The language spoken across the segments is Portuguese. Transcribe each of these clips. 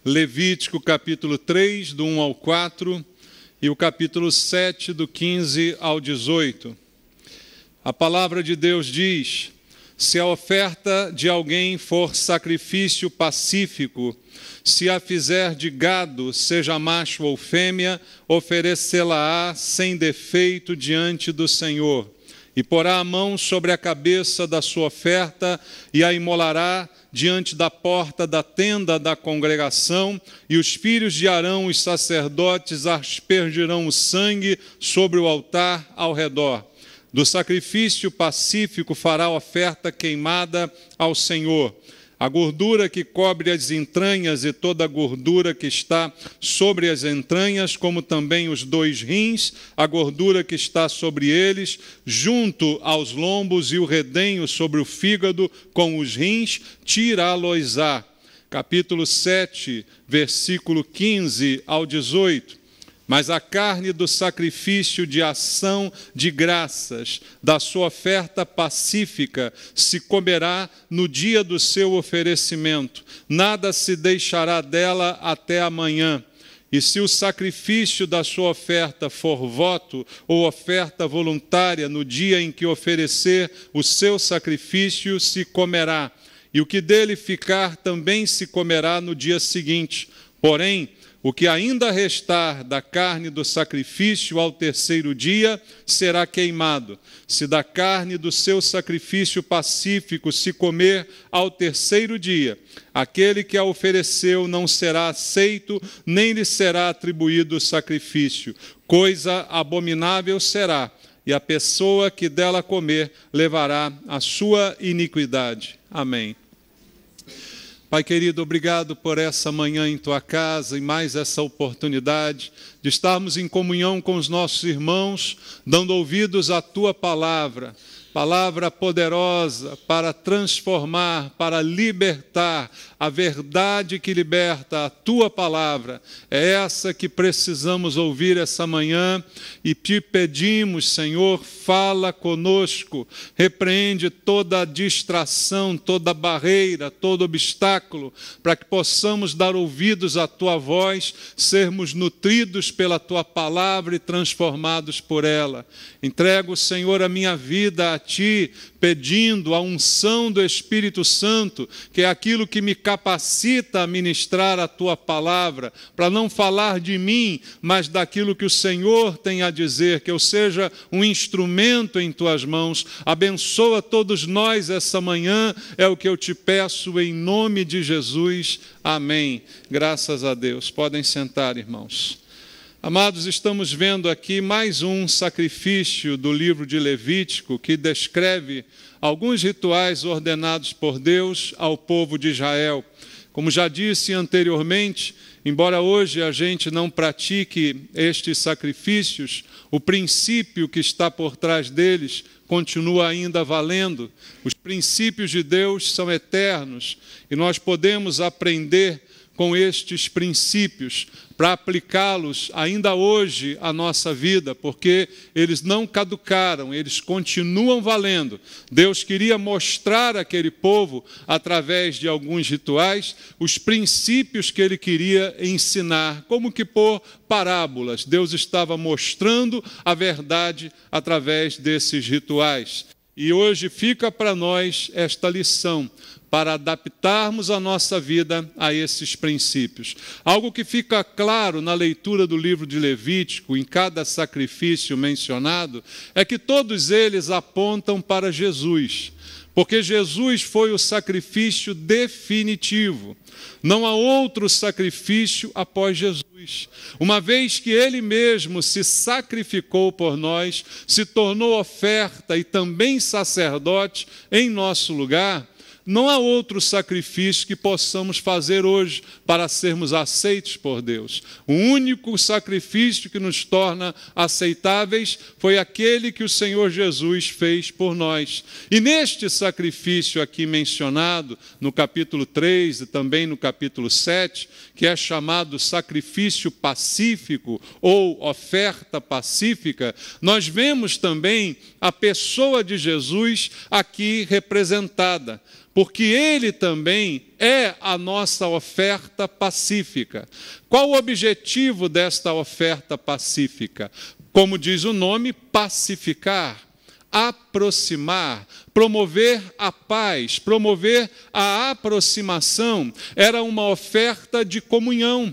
Levítico capítulo 3, do 1 ao 4, e o capítulo 7, do 15 ao 18. A palavra de Deus diz: se a oferta de alguém for sacrifício pacífico, se a fizer de gado, seja macho ou fêmea, oferecê-la-á sem defeito diante do Senhor. E porá a mão sobre a cabeça da sua oferta e a imolará diante da porta da tenda da congregação, e os filhos de Arão, os sacerdotes, aspergirão o sangue sobre o altar ao redor. Do sacrifício pacífico fará oferta queimada ao Senhor. A gordura que cobre as entranhas e toda a gordura que está sobre as entranhas, como também os 2 rins, a gordura que está sobre eles, junto aos lombos e o redenho sobre o fígado com os rins, tirá-los-á. Capítulo 7, versículo 15 ao 18. Mas a carne do sacrifício de ação de graças, da sua oferta pacífica, se comerá no dia do seu oferecimento. Nada se deixará dela até amanhã. E se o sacrifício da sua oferta for voto ou oferta voluntária, no dia em que oferecer o seu sacrifício, se comerá. E o que dele ficar também se comerá no dia seguinte. Porém, o que ainda restar da carne do sacrifício ao 3º dia será queimado. Se da carne do seu sacrifício pacífico se comer ao 3º dia, aquele que a ofereceu não será aceito, nem lhe será atribuído o sacrifício. Coisa abominável será, e a pessoa que dela comer levará a sua iniquidade. Amém. Pai querido, obrigado por essa manhã em Tua casa e mais essa oportunidade de estarmos em comunhão com os nossos irmãos, dando ouvidos à Tua palavra, palavra poderosa para transformar, para libertar, a verdade que liberta, a Tua palavra. É essa que precisamos ouvir essa manhã e te pedimos, Senhor, fala conosco, repreende toda distração, toda barreira, todo obstáculo, para que possamos dar ouvidos à Tua voz, sermos nutridos pela Tua palavra e transformados por ela. Entrego, Senhor, a minha vida a Ti, pedindo a unção do Espírito Santo, que é aquilo que me capacita a ministrar a Tua palavra, para não falar de mim, mas daquilo que o Senhor tem a dizer, que eu seja um instrumento em Tuas mãos. Abençoa todos nós essa manhã, é o que eu te peço em nome de Jesus. Amém. Graças a Deus. Podem sentar, irmãos. Amados, estamos vendo aqui mais um sacrifício do livro de Levítico que descreve alguns rituais ordenados por Deus ao povo de Israel. Como já disse anteriormente, embora hoje a gente não pratique estes sacrifícios, o princípio que está por trás deles continua ainda valendo. Os princípios de Deus são eternos e nós podemos aprender com estes princípios para aplicá-los ainda hoje à nossa vida, porque eles não caducaram, eles continuam valendo. Deus queria mostrar àquele povo, através de alguns rituais, os princípios que Ele queria ensinar, como que por parábolas. Deus estava mostrando a verdade através desses rituais. E hoje fica para nós esta lição, para adaptarmos a nossa vida a esses princípios. Algo que fica claro na leitura do livro de Levítico, em cada sacrifício mencionado, é que todos eles apontam para Jesus, porque Jesus foi o sacrifício definitivo. Não há outro sacrifício após Jesus. Uma vez que Ele mesmo se sacrificou por nós, se tornou oferta e também sacerdote em nosso lugar, não há outro sacrifício que possamos fazer hoje para sermos aceitos por Deus. O único sacrifício que nos torna aceitáveis foi aquele que o Senhor Jesus fez por nós. E neste sacrifício aqui mencionado, no capítulo 3 e também no capítulo 7, que é chamado sacrifício pacífico ou oferta pacífica, nós vemos também a pessoa de Jesus aqui representada. porque Ele também é a nossa oferta pacífica. Qual o objetivo desta oferta pacífica? Como diz o nome, pacificar, aproximar, promover a paz, promover a aproximação. Era uma oferta de comunhão,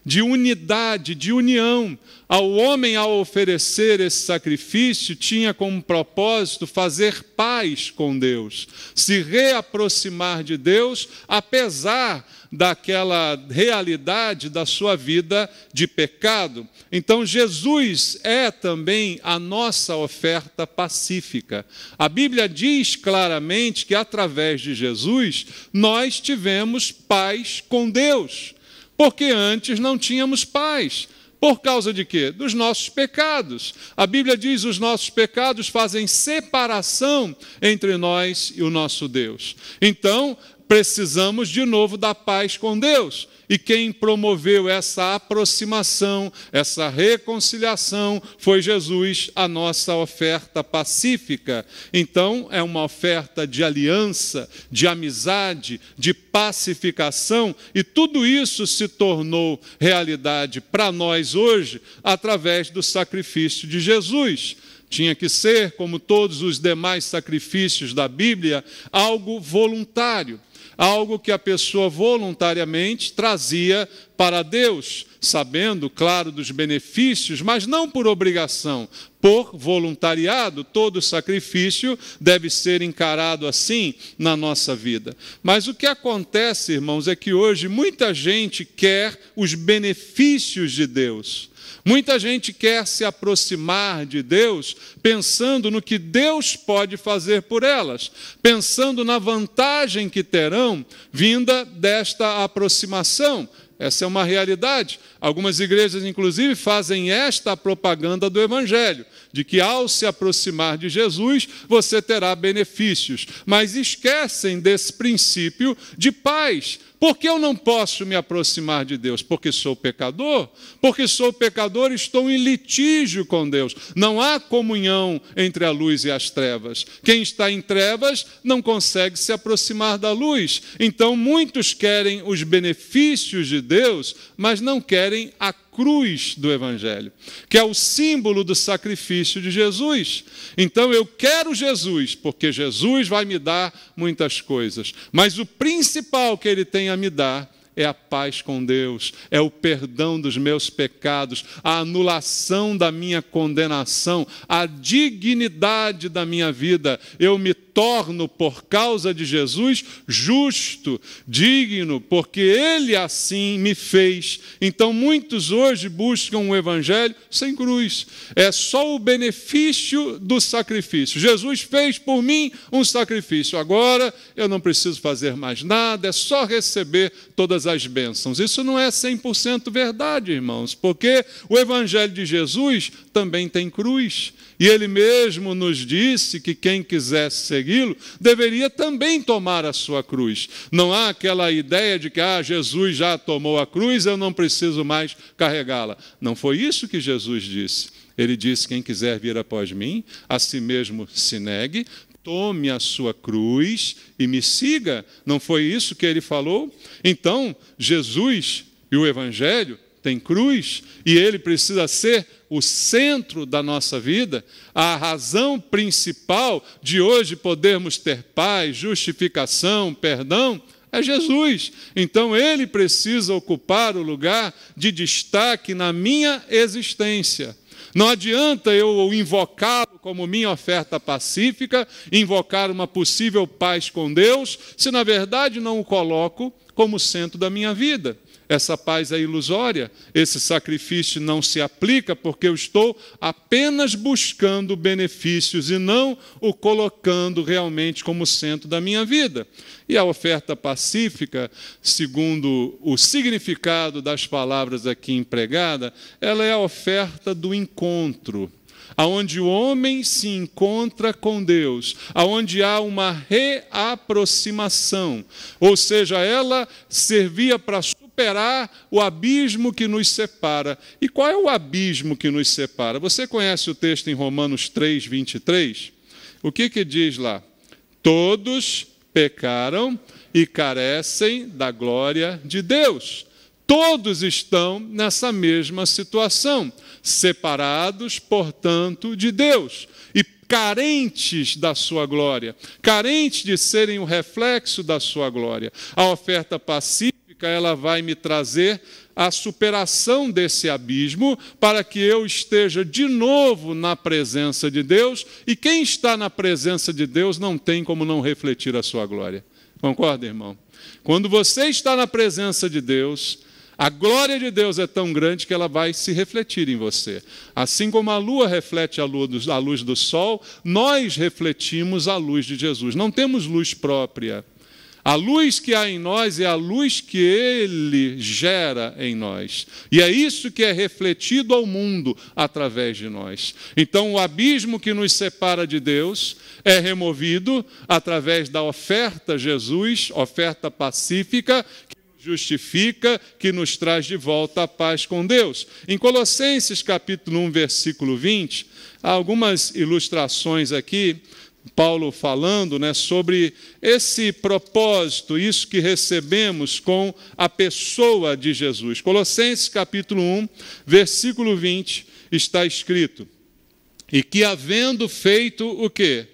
de unidade, de união. Ao homem, ao oferecer esse sacrifício, tinha como propósito fazer paz com Deus, se reaproximar de Deus, apesar daquela realidade da sua vida de pecado. Então, Jesus é também a nossa oferta pacífica. A Bíblia diz claramente que, através de Jesus, nós tivemos paz com Deus, porque antes não tínhamos paz. Por causa de quê? Dos nossos pecados. A Bíblia diz que os nossos pecados fazem separação entre nós e o nosso Deus. Então, precisamos de novo da paz com Deus. E quem promoveu essa aproximação, essa reconciliação, foi Jesus, a nossa oferta pacífica. Então, é uma oferta de aliança, de amizade, de pacificação, e tudo isso se tornou realidade para nós hoje, através do sacrifício de Jesus. Tinha que ser, como todos os demais sacrifícios da Bíblia, algo voluntário. Algo que a pessoa voluntariamente trazia para Deus, sabendo, claro, dos benefícios, mas não por obrigação, por voluntariado. Todo sacrifício deve ser encarado assim na nossa vida. Mas o que acontece, irmãos, é que hoje muita gente quer os benefícios de Deus. Muita gente quer se aproximar de Deus pensando no que Deus pode fazer por elas, pensando na vantagem que terão vinda desta aproximação. Essa é uma realidade. Algumas igrejas, inclusive, fazem esta propaganda do Evangelho, de que ao se aproximar de Jesus, você terá benefícios. Mas esquecem desse princípio de paz. Por que eu não posso me aproximar de Deus? Porque sou pecador? Porque sou pecador e estou em litígio com Deus. Não há comunhão entre a luz e as trevas. Quem está em trevas não consegue se aproximar da luz. Então, muitos querem os benefícios de Deus, mas não querem a cruz do Evangelho, que é o símbolo do sacrifício de Jesus. Então eu quero Jesus, porque Jesus vai me dar muitas coisas, mas o principal que Ele tem a me dar é a paz com Deus, é o perdão dos meus pecados, a anulação da minha condenação, a dignidade da minha vida. Eu me torno, por causa de Jesus, justo, digno, porque Ele assim me fez. Então, muitos hoje buscam o Evangelho sem cruz. É só o benefício do sacrifício. Jesus fez por mim um sacrifício. Agora, eu não preciso fazer mais nada, é só receber todas as bênçãos. Isso não é 100% verdade, irmãos, porque o Evangelho de Jesus também tem cruz. E Ele mesmo nos disse que quem quisesse segui-lo deveria também tomar a sua cruz. Não há aquela ideia de que Jesus já tomou a cruz, eu não preciso mais carregá-la. Não foi isso que Jesus disse. Ele disse: quem quiser vir após mim, a si mesmo se negue, tome a sua cruz e me siga. Não foi isso que Ele falou? Então, Jesus e o Evangelho tem cruz, e Ele precisa ser o centro da nossa vida, a razão principal de hoje podermos ter paz, justificação, perdão, é Jesus. Então Ele precisa ocupar o lugar de destaque na minha existência. Não adianta eu invocá-lo como minha oferta pacífica, invocar uma possível paz com Deus, se na verdade não o coloco como centro da minha vida. Essa paz é ilusória, esse sacrifício não se aplica porque eu estou apenas buscando benefícios e não o colocando realmente como centro da minha vida. E a oferta pacífica, segundo o significado das palavras aqui empregadas, ela é a oferta do encontro, aonde o homem se encontra com Deus, aonde há uma reaproximação, ou seja, ela servia para superar o abismo que nos separa. E qual é o abismo que nos separa? Você conhece o texto em Romanos 3, 23? O que diz lá? Todos pecaram e carecem da glória de Deus. Todos estão nessa mesma situação, separados, portanto, de Deus e carentes da sua glória, carentes de serem o reflexo da sua glória. A oferta pacífica, ela vai me trazer a superação desse abismo para que eu esteja de novo na presença de Deus, e quem está na presença de Deus não tem como não refletir a sua glória. Concorda, irmão? Quando você está na presença de Deus, a glória de Deus é tão grande que ela vai se refletir em você. Assim como a lua reflete a luz do sol, nós refletimos a luz de Jesus. Não temos luz própria. A luz que há em nós é a luz que Ele gera em nós. E é isso que é refletido ao mundo através de nós. Então, o abismo que nos separa de Deus é removido através da oferta Jesus, oferta pacífica, justifica, que nos traz de volta a paz com Deus. Em Colossenses capítulo 1, versículo 20, há algumas ilustrações aqui, Paulo falando, sobre esse propósito, isso que recebemos com a pessoa de Jesus. Colossenses capítulo 1, versículo 20, está escrito: e que havendo feito o quê?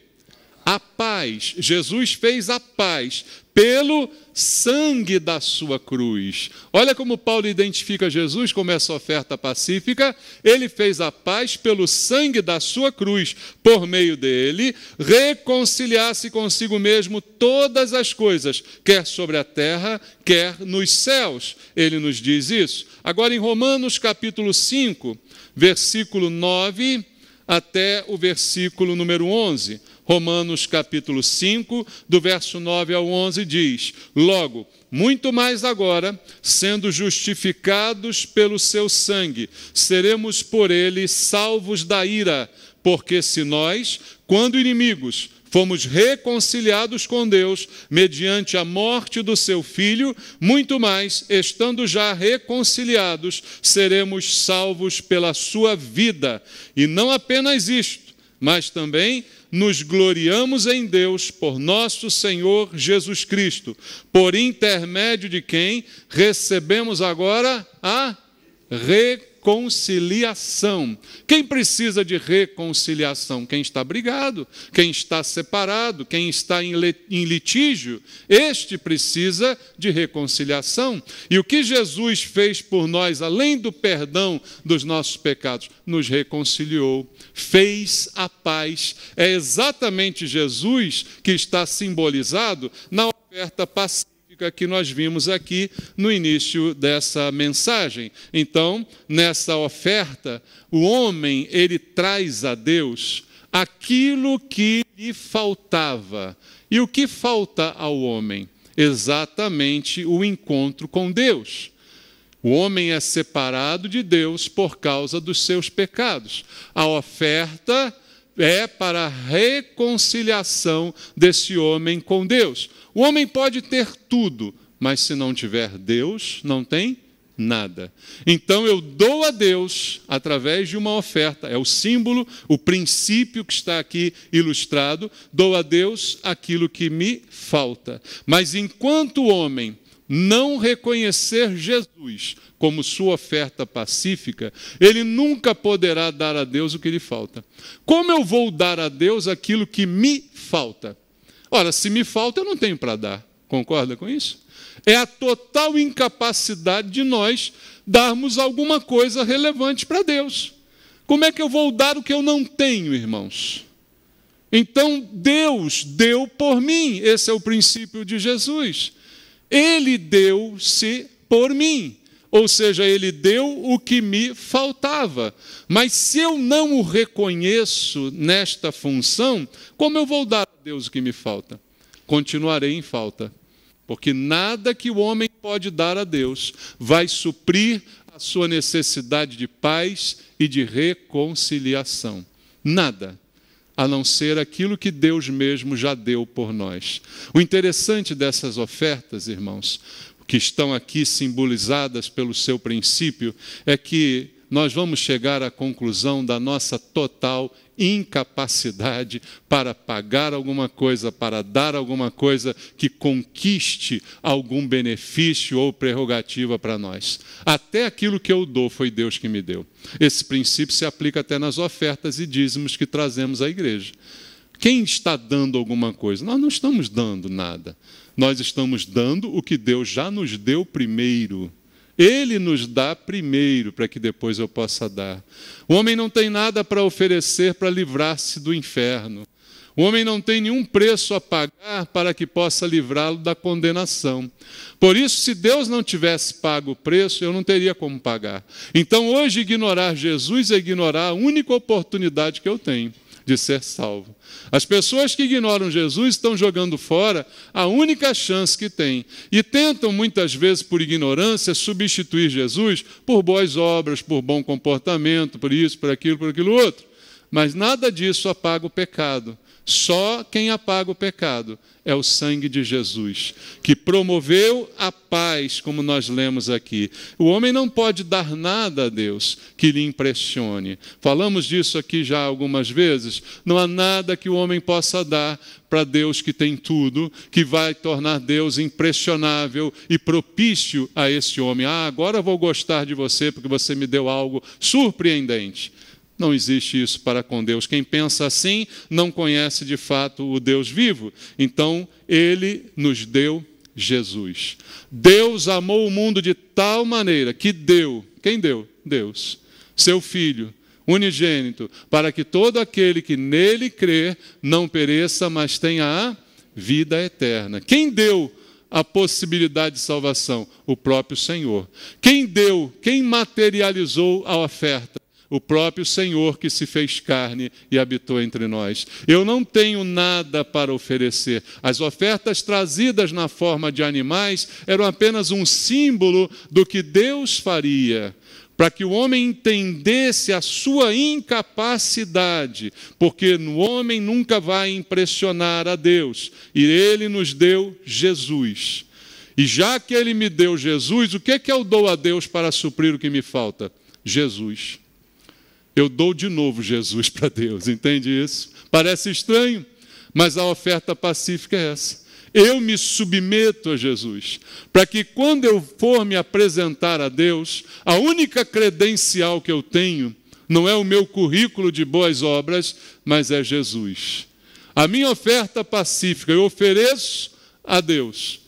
A paz. Jesus fez a paz pelo sangue da sua cruz. Olha como Paulo identifica Jesus como essa oferta pacífica. Ele fez a paz pelo sangue da sua cruz. Por meio dele, reconciliar-se consigo mesmo todas as coisas, quer sobre a terra, quer nos céus. Ele nos diz isso. Agora, em Romanos capítulo 5, versículo 9 até o versículo número 11. Romanos capítulo 5, do verso 9 ao 11, diz: logo, muito mais agora, sendo justificados pelo seu sangue, seremos por ele salvos da ira, porque se nós, quando inimigos, fomos reconciliados com Deus mediante a morte do seu Filho, muito mais, estando já reconciliados, seremos salvos pela sua vida. E não apenas isto, mas também nos gloriamos em Deus por nosso Senhor Jesus Cristo, por intermédio de quem recebemos agora a reconciliação. Quem precisa de reconciliação? Quem está brigado, quem está separado, quem está em litígio, este precisa de reconciliação. E o que Jesus fez por nós, além do perdão dos nossos pecados, nos reconciliou, fez a paz. É exatamente Jesus que está simbolizado na oferta pacífica que nós vimos aqui no início dessa mensagem. Então, nessa oferta, o homem, ele traz a Deus aquilo que lhe faltava. E o que falta ao homem? Exatamente o encontro com Deus. O homem é separado de Deus por causa dos seus pecados. A oferta é para a reconciliação desse homem com Deus. O homem pode ter tudo, mas se não tiver Deus, não tem nada. Então eu dou a Deus através de uma oferta. É o símbolo, o princípio que está aqui ilustrado. Dou a Deus aquilo que me falta. Mas enquanto o homem não reconhecer Jesus como sua oferta pacífica, ele nunca poderá dar a Deus o que lhe falta. Como eu vou dar a Deus aquilo que me falta? Ora, se me falta, eu não tenho para dar. Concorda com isso? É a total incapacidade de nós darmos alguma coisa relevante para Deus. Como é que eu vou dar o que eu não tenho, irmãos? Então, Deus deu por mim. Esse é o princípio de Jesus. Ele deu-se por mim, ou seja, ele deu o que me faltava. Mas se eu não o reconheço nesta função, como eu vou dar a Deus o que me falta? Continuarei em falta, porque nada que o homem pode dar a Deus vai suprir a sua necessidade de paz e de reconciliação. Nada. A não ser aquilo que Deus mesmo já deu por nós. O interessante dessas ofertas, irmãos, que estão aqui simbolizadas pelo seu princípio, é que nós vamos chegar à conclusão da nossa total incapacidade para pagar alguma coisa, para dar alguma coisa que conquiste algum benefício ou prerrogativa para nós. Até aquilo que eu dou foi Deus que me deu. Esse princípio se aplica até nas ofertas e dízimos que trazemos à igreja. Quem está dando alguma coisa? Nós não estamos dando nada. Nós estamos dando o que Deus já nos deu primeiro. Ele nos dá primeiro, para que depois eu possa dar. O homem não tem nada para oferecer para livrar-se do inferno. O homem não tem nenhum preço a pagar para que possa livrá-lo da condenação. Por isso, se Deus não tivesse pago o preço, eu não teria como pagar. Então, hoje, ignorar Jesus é ignorar a única oportunidade que eu tenho de ser salvo. As pessoas que ignoram Jesus estão jogando fora a única chance que têm e tentam muitas vezes por ignorância substituir Jesus por boas obras, por bom comportamento, por isso, por aquilo outro. Mas nada disso apaga o pecado. Só quem apaga o pecado é o sangue de Jesus, que promoveu a paz, como nós lemos aqui. O homem não pode dar nada a Deus que lhe impressione. Falamos disso aqui já algumas vezes. Não há nada que o homem possa dar para Deus que tem tudo, que vai tornar Deus impressionável e propício a esse homem. Agora eu vou gostar de você porque você me deu algo surpreendente. Não existe isso para com Deus. Quem pensa assim não conhece de fato o Deus vivo. Então, Ele nos deu Jesus. Deus amou o mundo de tal maneira que deu. Quem deu? Deus. Seu Filho, unigênito, para que todo aquele que nele crer não pereça, mas tenha a vida eterna. Quem deu a possibilidade de salvação? O próprio Senhor. Quem deu, quem materializou a oferta? O próprio Senhor que se fez carne e habitou entre nós. Eu não tenho nada para oferecer. As ofertas trazidas na forma de animais eram apenas um símbolo do que Deus faria, para que o homem entendesse a sua incapacidade, porque o homem nunca vai impressionar a Deus. E Ele nos deu Jesus. E já que Ele me deu Jesus, o que eu dou a Deus para suprir o que me falta? Jesus. Eu dou de novo Jesus para Deus, entende isso? Parece estranho, mas a oferta pacífica é essa. Eu me submeto a Jesus, para que quando eu for me apresentar a Deus, a única credencial que eu tenho não é o meu currículo de boas obras, mas é Jesus. A minha oferta pacífica eu ofereço a Deus.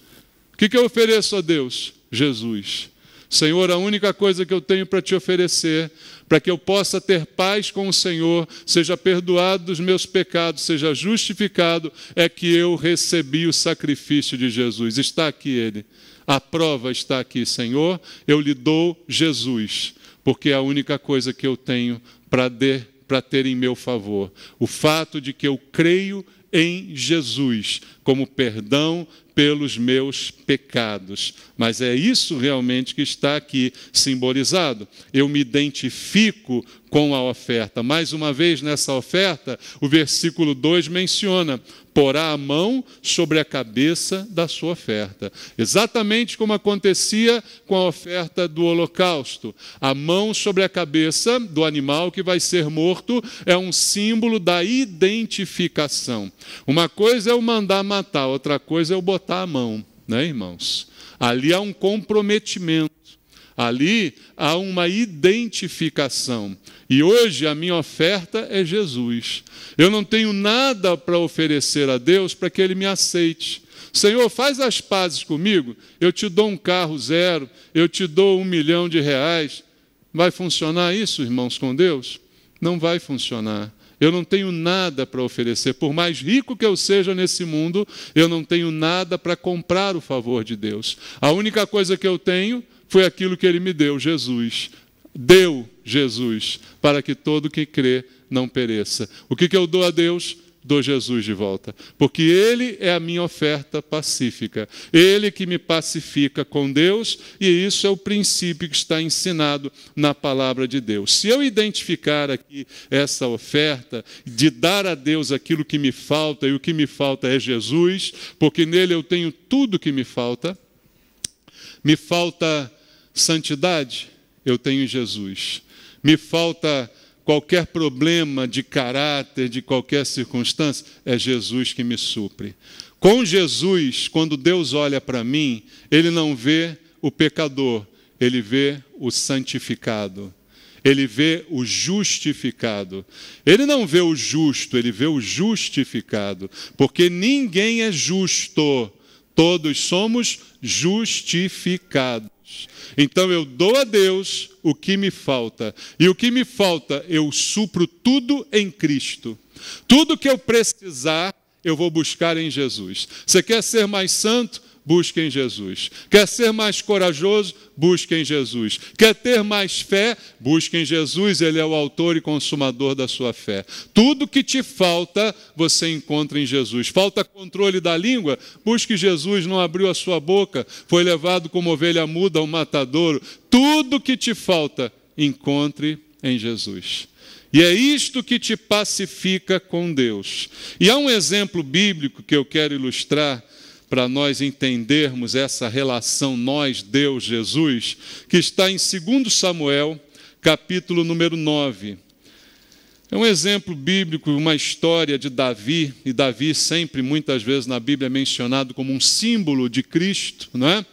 O que eu ofereço a Deus? Jesus. Senhor, a única coisa que eu tenho para te oferecer, para que eu possa ter paz com o Senhor, seja perdoado dos meus pecados, seja justificado, é que eu recebi o sacrifício de Jesus. Está aqui Ele. A prova está aqui, Senhor. Eu lhe dou Jesus, porque é a única coisa que eu tenho para ter em meu favor. O fato de que eu creio em Jesus como perdão pelos meus pecados. Mas é isso realmente que está aqui simbolizado. Eu me identifico com a oferta. Mais uma vez, nessa oferta, o versículo 2 menciona: porá a mão sobre a cabeça da sua oferta. Exatamente como acontecia com a oferta do holocausto. A mão sobre a cabeça do animal que vai ser morto é um símbolo da identificação. Uma coisa é eu mandar matar, outra coisa é eu botar a mão, né, irmãos? Ali há um comprometimento. Ali há uma identificação. E hoje a minha oferta é Jesus. Eu não tenho nada para oferecer a Deus para que Ele me aceite. Senhor, faz as pazes comigo, eu te dou um carro zero, eu te dou R$1 milhão. Vai funcionar isso, irmãos, com Deus? Não vai funcionar. Eu não tenho nada para oferecer. Por mais rico que eu seja nesse mundo, eu não tenho nada para comprar o favor de Deus. A única coisa que eu tenho foi aquilo que Ele me deu, Jesus. Deu Jesus, para que todo que crê não pereça. O que eu dou a Deus? Dou Jesus de volta. Porque Ele é a minha oferta pacífica. Ele que me pacifica com Deus, e isso é o princípio que está ensinado na palavra de Deus. Se eu identificar aqui essa oferta, de dar a Deus aquilo que me falta, e o que me falta é Jesus, porque nele eu tenho tudo que me falta santidade, eu tenho em Jesus. me falta qualquer problema de caráter, de qualquer circunstância, é Jesus que me supre. Com Jesus, quando Deus olha para mim, Ele não vê o pecador, Ele vê o santificado. Ele vê o justificado. Ele não vê o justo, Ele vê o justificado. Porque ninguém é justo, todos somos justificados. Então eu dou a Deus o que me falta. E o que me falta, eu supro tudo em Cristo. Tudo que eu precisar, eu vou buscar em Jesus. Você quer ser mais santo? Busque em Jesus. Quer ser mais corajoso? Busque em Jesus. Quer ter mais fé? Busque em Jesus, Ele é o autor e consumador da sua fé. Tudo que te falta, você encontra em Jesus. Falta controle da língua? Busque Jesus, não abriu a sua boca, foi levado como ovelha muda ao matadouro. Tudo que te falta, encontre em Jesus. E é isto que te pacifica com Deus. E há um exemplo bíblico que eu quero ilustrar para nós entendermos essa relação nós, Deus, Jesus, que está em 2 Samuel, capítulo número 9. É um exemplo bíblico, uma história de Davi, e Davi sempre, muitas vezes na Bíblia é mencionado como um símbolo de Cristo, não é?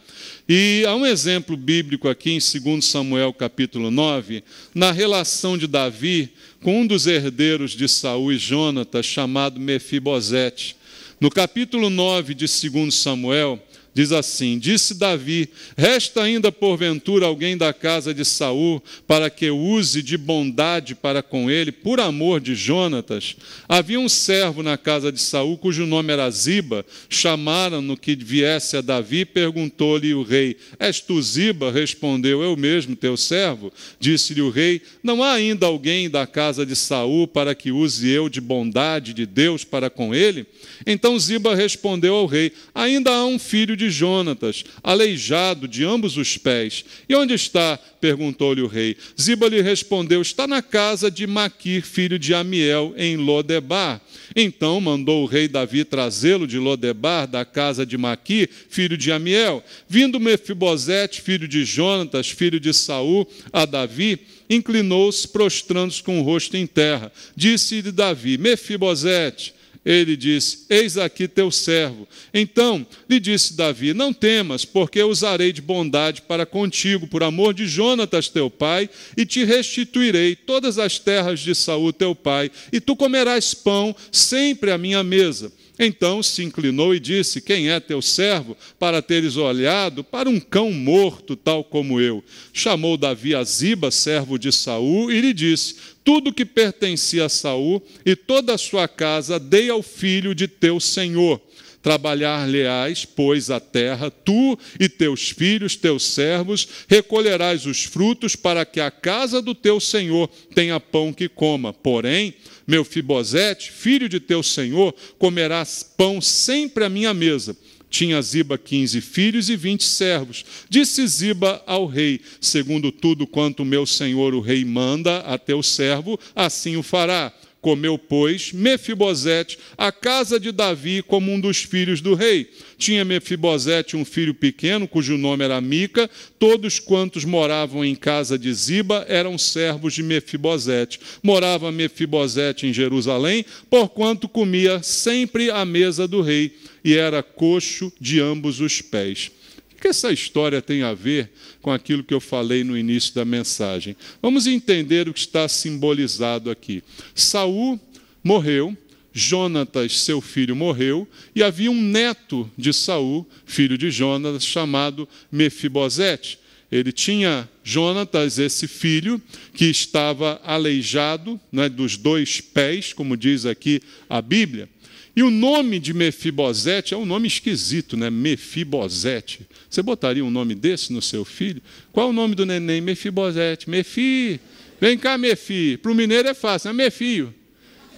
E há um exemplo bíblico aqui em 2 Samuel, capítulo 9, na relação de Davi com um dos herdeiros de Saul e Jonatas, chamado Mefibosete. No capítulo 9 de 2 Samuel, diz assim: disse Davi, resta ainda porventura alguém da casa de Saul, para que use de bondade para com ele, por amor de Jonatas? Havia um servo na casa de Saul, cujo nome era Ziba. Chamaram-no que viesse a Davi, perguntou-lhe o rei, és tu Ziba? Respondeu, eu mesmo, teu servo. Disse-lhe o rei, não há ainda alguém da casa de Saul, para que use eu de bondade de Deus para com ele? Então Ziba respondeu ao rei, ainda há um filho de Jonatas, aleijado de ambos os pés. E onde está? Perguntou-lhe o rei. Ziba lhe respondeu, está na casa de Maquir, filho de Amiel, em Lodebar. Então mandou o rei Davi trazê-lo de Lodebar, da casa de Maquir, filho de Amiel. Vindo Mefibosete, filho de Jonatas, filho de Saul, a Davi, inclinou-se, prostrando-se com o rosto em terra. Disse-lhe Davi, Mefibosete. Ele disse, eis aqui teu servo. Então lhe disse Davi, não temas, porque usarei de bondade para contigo, por amor de Jonatas teu pai, e te restituirei todas as terras de Saul teu pai, e tu comerás pão sempre à minha mesa. Então se inclinou e disse, quem é teu servo, para teres olhado para um cão morto, tal como eu? Chamou Davi a Ziba, servo de Saul, e lhe disse, tudo que pertencia a Saul e toda a sua casa dei ao filho de teu senhor. Trabalhar-lhe-ás, pois, a terra, tu e teus filhos, teus servos, recolherás os frutos para que a casa do teu senhor tenha pão que coma. Porém, Mefibosete, filho de teu senhor, comerás pão sempre à minha mesa. Tinha Ziba 15 filhos e 20 servos. Disse Ziba ao rei, segundo tudo quanto meu senhor o rei manda a teu servo, assim o fará. Comeu, pois, Mefibosete a casa de Davi como um dos filhos do rei. Tinha Mefibosete um filho pequeno, cujo nome era Mica. Todos quantos moravam em casa de Ziba eram servos de Mefibosete. Morava Mefibosete em Jerusalém, porquanto comia sempre à mesa do rei, e era coxo de ambos os pés. O que essa história tem a ver com aquilo que eu falei no início da mensagem? Vamos entender o que está simbolizado aqui. Saul morreu, Jonatas, seu filho, morreu, e havia um neto de Saul, filho de Jonatas, chamado Mefibosete. Ele tinha, Jonatas, esse filho, que estava aleijado, né, dos 2 pés, como diz aqui a Bíblia. E o nome de Mefibosete é um nome esquisito, né? Mefibosete. Você botaria um nome desse no seu filho? Qual é o nome do neném? Mefibosete. Mefi. Vem cá, Mefi. Para o mineiro é fácil, é Mefio.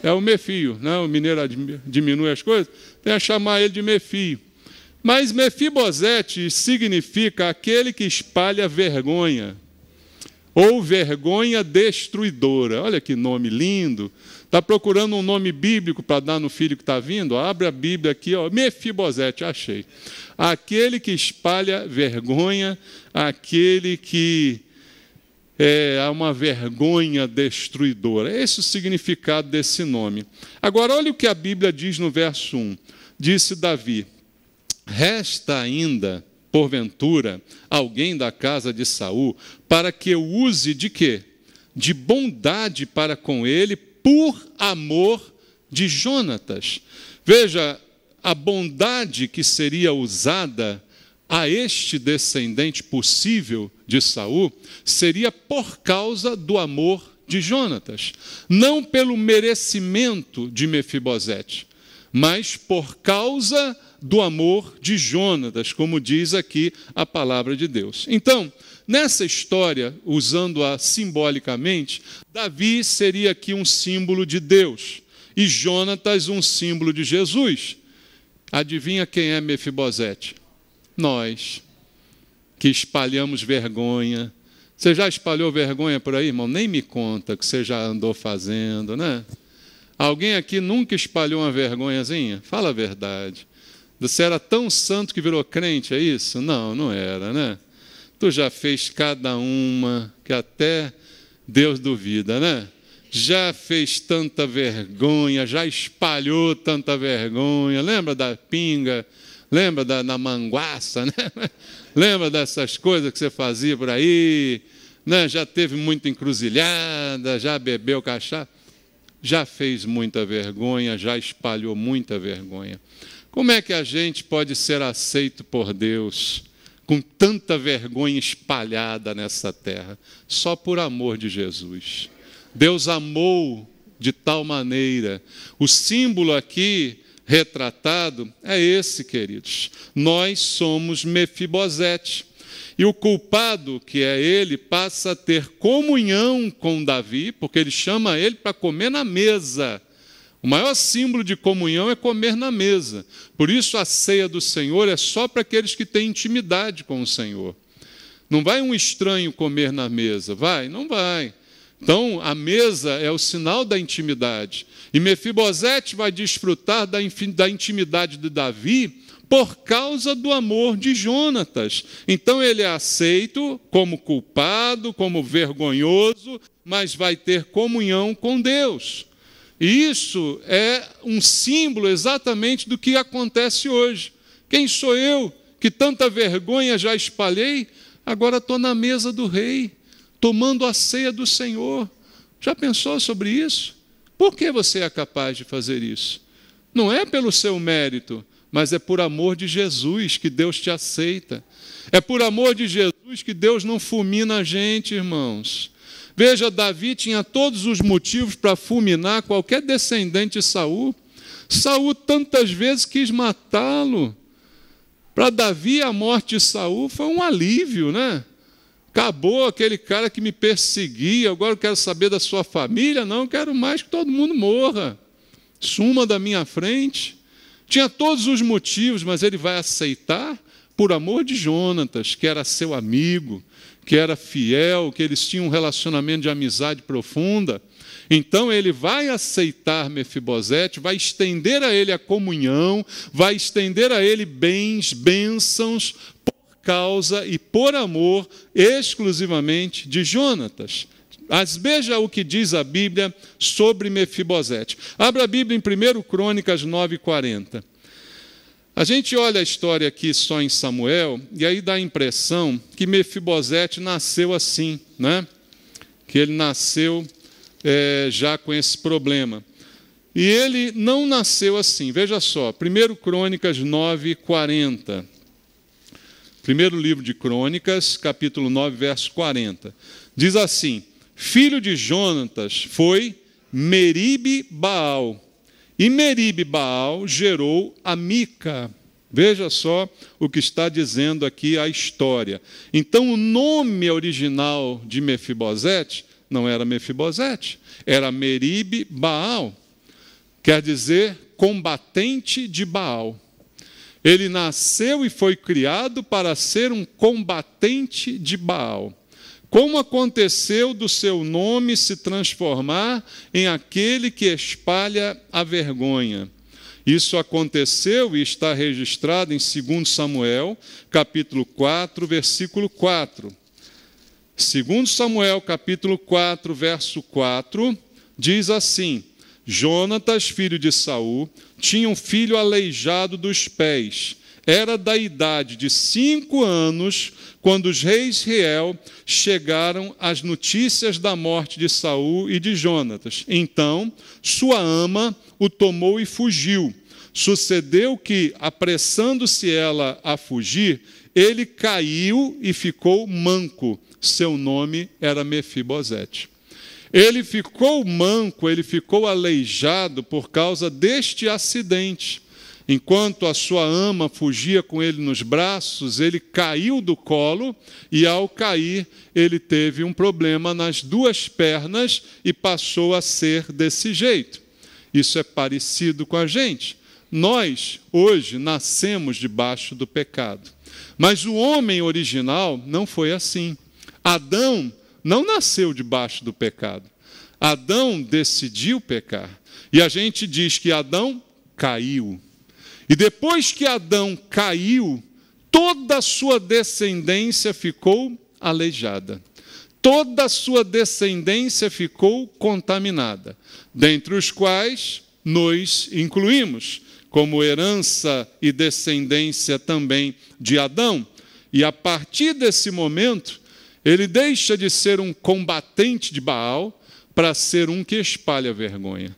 É o Mefio. Não, o mineiro diminui as coisas, tem a chamar ele de Mefio. Mas Mefibosete significa aquele que espalha vergonha, ou vergonha destruidora. Olha que nome lindo. Está procurando um nome bíblico para dar no filho que está vindo? Abre a Bíblia aqui, ó. Mefibosete, achei. Aquele que espalha vergonha, aquele que há uma vergonha destruidora. Esse é o significado desse nome. Agora, olha o que a Bíblia diz no verso 1. Disse Davi: resta ainda, porventura, alguém da casa de Saul, para que eu use de quê? De bondade para com ele, por amor de Jonatas. Veja, a bondade que seria usada a este descendente possível de Saul seria por causa do amor de Jonatas, não pelo merecimento de Mefibosete, mas por causa do amor de Jonatas, como diz aqui a palavra de Deus. Então, nessa história, usando-a simbolicamente, Davi seria aqui um símbolo de Deus e Jonatas um símbolo de Jesus. Adivinha quem é Mefibosete? Nós, que espalhamos vergonha. Você já espalhou vergonha por aí, irmão? Nem me conta que você já andou fazendo, né? Alguém aqui nunca espalhou uma vergonhazinha? Fala a verdade. Você era tão santo que virou crente, é isso? Não, não era, né? Tu já fez cada uma que até Deus duvida, né? Já fez tanta vergonha, já espalhou tanta vergonha. Lembra da pinga? Lembra da manguaça, né? Lembra dessas coisas que você fazia por aí? Né? Já teve muita encruzilhada, já bebeu cachaça, já fez muita vergonha, já espalhou muita vergonha. Como é que a gente pode ser aceito por Deus com tanta vergonha espalhada nessa terra? Só por amor de Jesus. Deus amou de tal maneira. O símbolo aqui retratado é esse, queridos. Nós somos Mefibosete. E o culpado, que é ele, passa a ter comunhão com Davi, porque ele chama ele para comer na mesa. O maior símbolo de comunhão é comer na mesa. Por isso a ceia do Senhor é só para aqueles que têm intimidade com o Senhor. Não vai um estranho comer na mesa, vai? Não vai. Então, a mesa é o sinal da intimidade. E Mefibosete vai desfrutar da intimidade de Davi por causa do amor de Jonatas. Então, ele é aceito como culpado, como vergonhoso, mas vai ter comunhão com Deus. E isso é um símbolo exatamente do que acontece hoje. Quem sou eu, que tanta vergonha já espalhei, agora estou na mesa do rei, tomando a ceia do Senhor. Já pensou sobre isso? Por que você é capaz de fazer isso? Não é pelo seu mérito, mas é por amor de Jesus que Deus te aceita. É por amor de Jesus que Deus não fulmina a gente, irmãos. Veja, Davi tinha todos os motivos para fulminar qualquer descendente de Saul. Saul tantas vezes quis matá-lo. Para Davi, a morte de Saul foi um alívio, né? Acabou aquele cara que me perseguia, agora eu quero saber da sua família. Não, eu quero mais que todo mundo morra. Suma da minha frente. Tinha todos os motivos, mas ele vai aceitar por amor de Jonatas, que era seu amigo, que era fiel, que eles tinham um relacionamento de amizade profunda. Então ele vai aceitar Mefibosete, vai estender a ele a comunhão, vai estender a ele bênçãos, causa e por amor exclusivamente de Jonatas. Mas veja o que diz a Bíblia sobre Mefibosete. Abra a Bíblia em 1 Crônicas 9:40. A gente olha a história aqui só em Samuel, e aí dá a impressão que Mefibosete nasceu assim, né? Que ele nasceu já com esse problema. E ele não nasceu assim. Veja só, 1 Crônicas 9:40. Primeiro livro de Crônicas, capítulo 9, verso 40. Diz assim: filho de Jonatas foi Meribe-Baal. E Meribe-Baal gerou a Mica. Veja só o que está dizendo aqui a história. Então, o nome original de Mefibosete não era Mefibosete, era Meribe-Baal. Quer dizer, combatente de Baal. Ele nasceu e foi criado para ser um combatente de Baal. Como aconteceu do seu nome se transformar em aquele que espalha a vergonha? Isso aconteceu e está registrado em 2 Samuel, capítulo 4, versículo 4. Segundo Samuel, capítulo 4, verso 4, diz assim: Jonatas, filho de Saul, tinha um filho aleijado dos pés. Era da idade de 5 anos, quando os reis de Israel chegaram as notícias da morte de Saul e de Jonatas. Então, sua ama o tomou e fugiu. Sucedeu que, apressando-se ela a fugir, ele caiu e ficou manco. Seu nome era Mefibosete. Ele ficou manco, ele ficou aleijado por causa deste acidente. Enquanto a sua ama fugia com ele nos braços, ele caiu do colo e, ao cair, ele teve um problema nas 2 pernas e passou a ser desse jeito. Isso é parecido com a gente. Nós, hoje, nascemos debaixo do pecado. Mas o homem original não foi assim. Adão não nasceu debaixo do pecado. Adão decidiu pecar. E a gente diz que Adão caiu. E depois que Adão caiu, toda a sua descendência ficou aleijada. Toda a sua descendência ficou contaminada, dentre os quais nos incluímos, como herança e descendência também de Adão. E a partir desse momento, ele deixa de ser um combatente de Baal para ser um que espalha vergonha.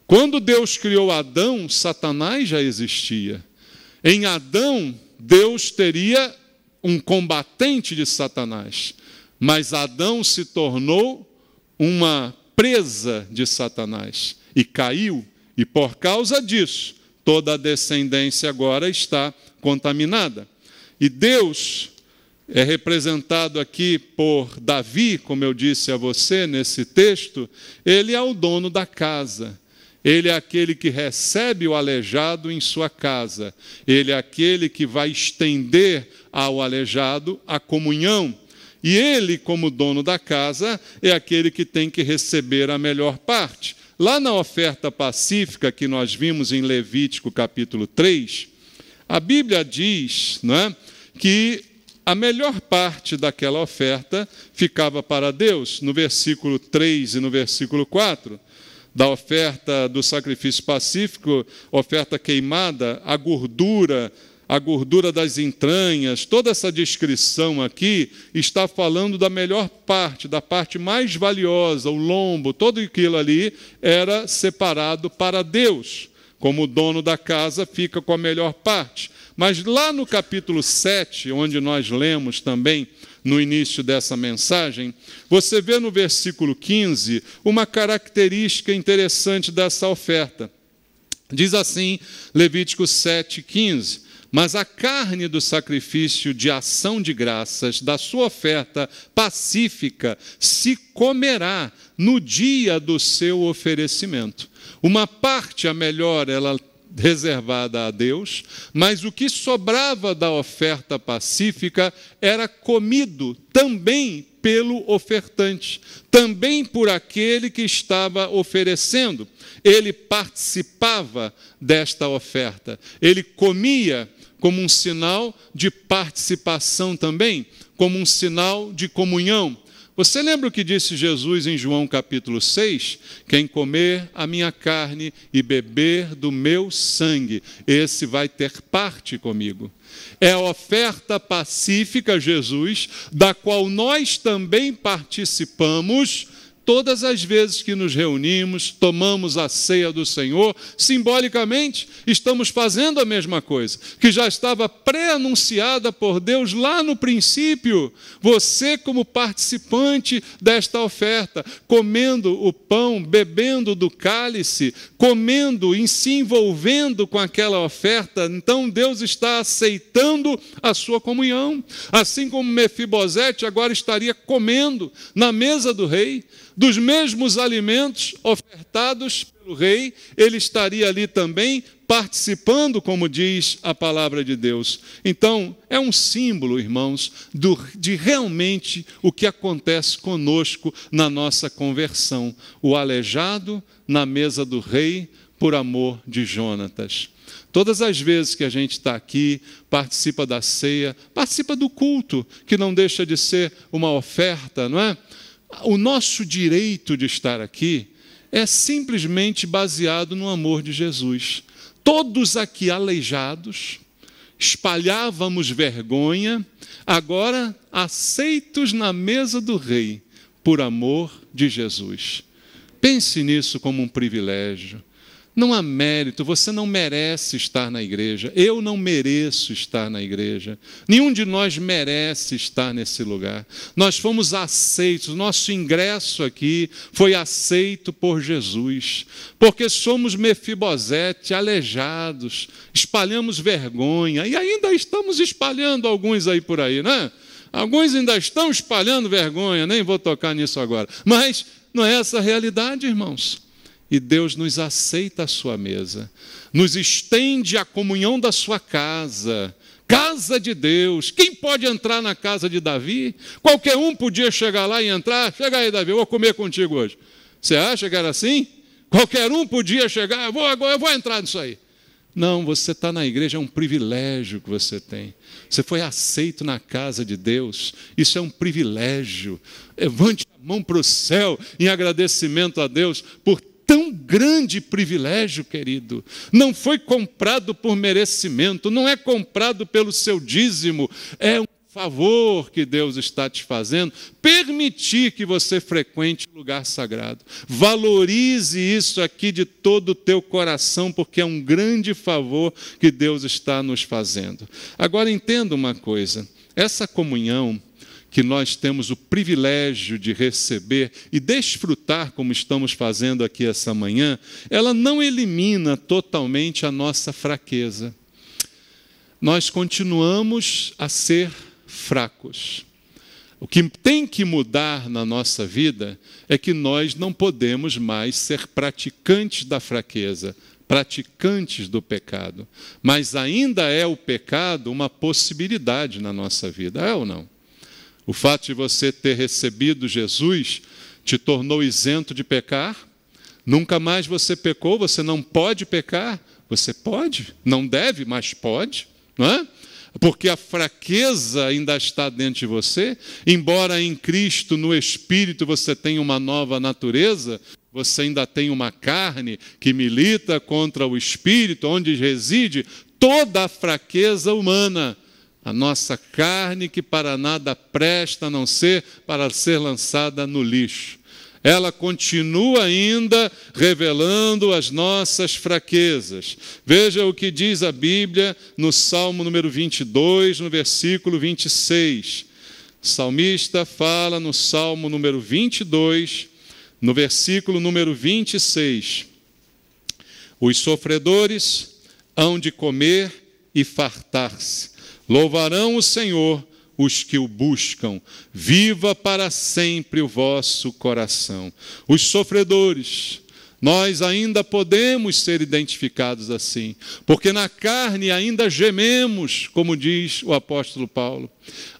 Quando Deus criou Adão, Satanás já existia. Em Adão, Deus teria um combatente de Satanás. Mas Adão se tornou uma presa de Satanás e caiu. E por causa disso, toda a descendência agora está contaminada. E Deus é representado aqui por Davi, como eu disse a você nesse texto. Ele é o dono da casa. Ele é aquele que recebe o aleijado em sua casa. Ele é aquele que vai estender ao aleijado a comunhão. E ele, como dono da casa, é aquele que tem que receber a melhor parte. Lá na oferta pacífica que nós vimos em Levítico capítulo 3, a Bíblia diz, que a melhor parte daquela oferta ficava para Deus. No versículo 3 e no versículo 4, da oferta do sacrifício pacífico, oferta queimada, a gordura das entranhas, toda essa descrição aqui está falando da melhor parte, da parte mais valiosa, o lombo, tudo aquilo ali era separado para Deus. Como o dono da casa fica com a melhor parte. Mas lá no capítulo 7, onde nós lemos também no início dessa mensagem, você vê no versículo 15 uma característica interessante dessa oferta. Diz assim, Levítico 7:15: mas a carne do sacrifício de ação de graças, da sua oferta pacífica, se comerá no dia do seu oferecimento. Uma parte, a melhor, ela reservada a Deus, mas o que sobrava da oferta pacífica era comido também pelo ofertante, também por aquele que estava oferecendo. Ele participava desta oferta, ele comia como um sinal de participação também, como um sinal de comunhão. Você lembra o que disse Jesus em João capítulo 6? Quem comer a minha carne e beber do meu sangue, esse vai ter parte comigo. É a oferta pacífica, Jesus, da qual nós também participamos todas as vezes que nos reunimos, tomamos a ceia do Senhor. Simbolicamente, estamos fazendo a mesma coisa, que já estava pré-anunciada por Deus lá no princípio. Você, como participante desta oferta, comendo o pão, bebendo do cálice, comendo e se envolvendo com aquela oferta, então Deus está aceitando a sua comunhão. Assim como Mefibosete agora estaria comendo na mesa do rei, dos mesmos alimentos ofertados pelo rei, ele estaria ali também participando, como diz a palavra de Deus. Então, é um símbolo, irmãos, de realmente o que acontece conosco na nossa conversão. O aleijado na mesa do rei por amor de Jonatas. Todas as vezes que a gente está aqui, participa da ceia, participa do culto, que não deixa de ser uma oferta, não é? O nosso direito de estar aqui é simplesmente baseado no amor de Jesus. Todos aqui aleijados, espalhávamos vergonha, agora aceitos na mesa do Rei, por amor de Jesus. Pense nisso como um privilégio. Não há mérito, você não merece estar na igreja, eu não mereço estar na igreja, nenhum de nós merece estar nesse lugar. Nós fomos aceitos, nosso ingresso aqui foi aceito por Jesus, porque somos Mefibosete, aleijados, espalhamos vergonha, e ainda estamos espalhando alguns aí por aí, né? Alguns ainda estão espalhando vergonha, nem vou tocar nisso agora, mas não é essa a realidade, irmãos. E Deus nos aceita à sua mesa, nos estende a comunhão da sua casa, casa de Deus. Quem pode entrar na casa de Davi? Qualquer um podia chegar lá e entrar. Chega aí, Davi, eu vou comer contigo hoje. Você acha que era assim? Qualquer um podia chegar, eu vou entrar nisso aí. Não, você está na igreja, é um privilégio que você tem. Você foi aceito na casa de Deus, isso é um privilégio. Levante a mão para o céu em agradecimento a Deus por tão grande privilégio, querido. Não foi comprado por merecimento, não é comprado pelo seu dízimo, é um favor que Deus está te fazendo, permitir que você frequente o lugar sagrado. Valorize isso aqui de todo o teu coração, porque é um grande favor que Deus está nos fazendo. Agora entenda uma coisa, essa comunhão que nós temos o privilégio de receber e desfrutar, como estamos fazendo aqui essa manhã, ela não elimina totalmente a nossa fraqueza. Nós continuamos a ser fracos. O que tem que mudar na nossa vida é que nós não podemos mais ser praticantes da fraqueza, praticantes do pecado. Mas ainda é o pecado uma possibilidade na nossa vida, é ou não? O fato de você ter recebido Jesus te tornou isento de pecar? Nunca mais você pecou, você não pode pecar? Você pode, não deve, mas pode, não é? Porque a fraqueza ainda está dentro de você, embora em Cristo, no Espírito, você tenha uma nova natureza, você ainda tem uma carne que milita contra o Espírito, onde reside toda a fraqueza humana. A nossa carne que para nada presta, a não ser para ser lançada no lixo. Ela continua ainda revelando as nossas fraquezas. Veja o que diz a Bíblia no Salmo número 22, no versículo 26. O salmista fala no Salmo número 22, no versículo número 26. Os sofredores hão de comer e fartar-se. Louvarão o Senhor os que o buscam. Viva para sempre o vosso coração. Os sofredores, nós ainda podemos ser identificados assim, porque na carne ainda gememos, como diz o apóstolo Paulo.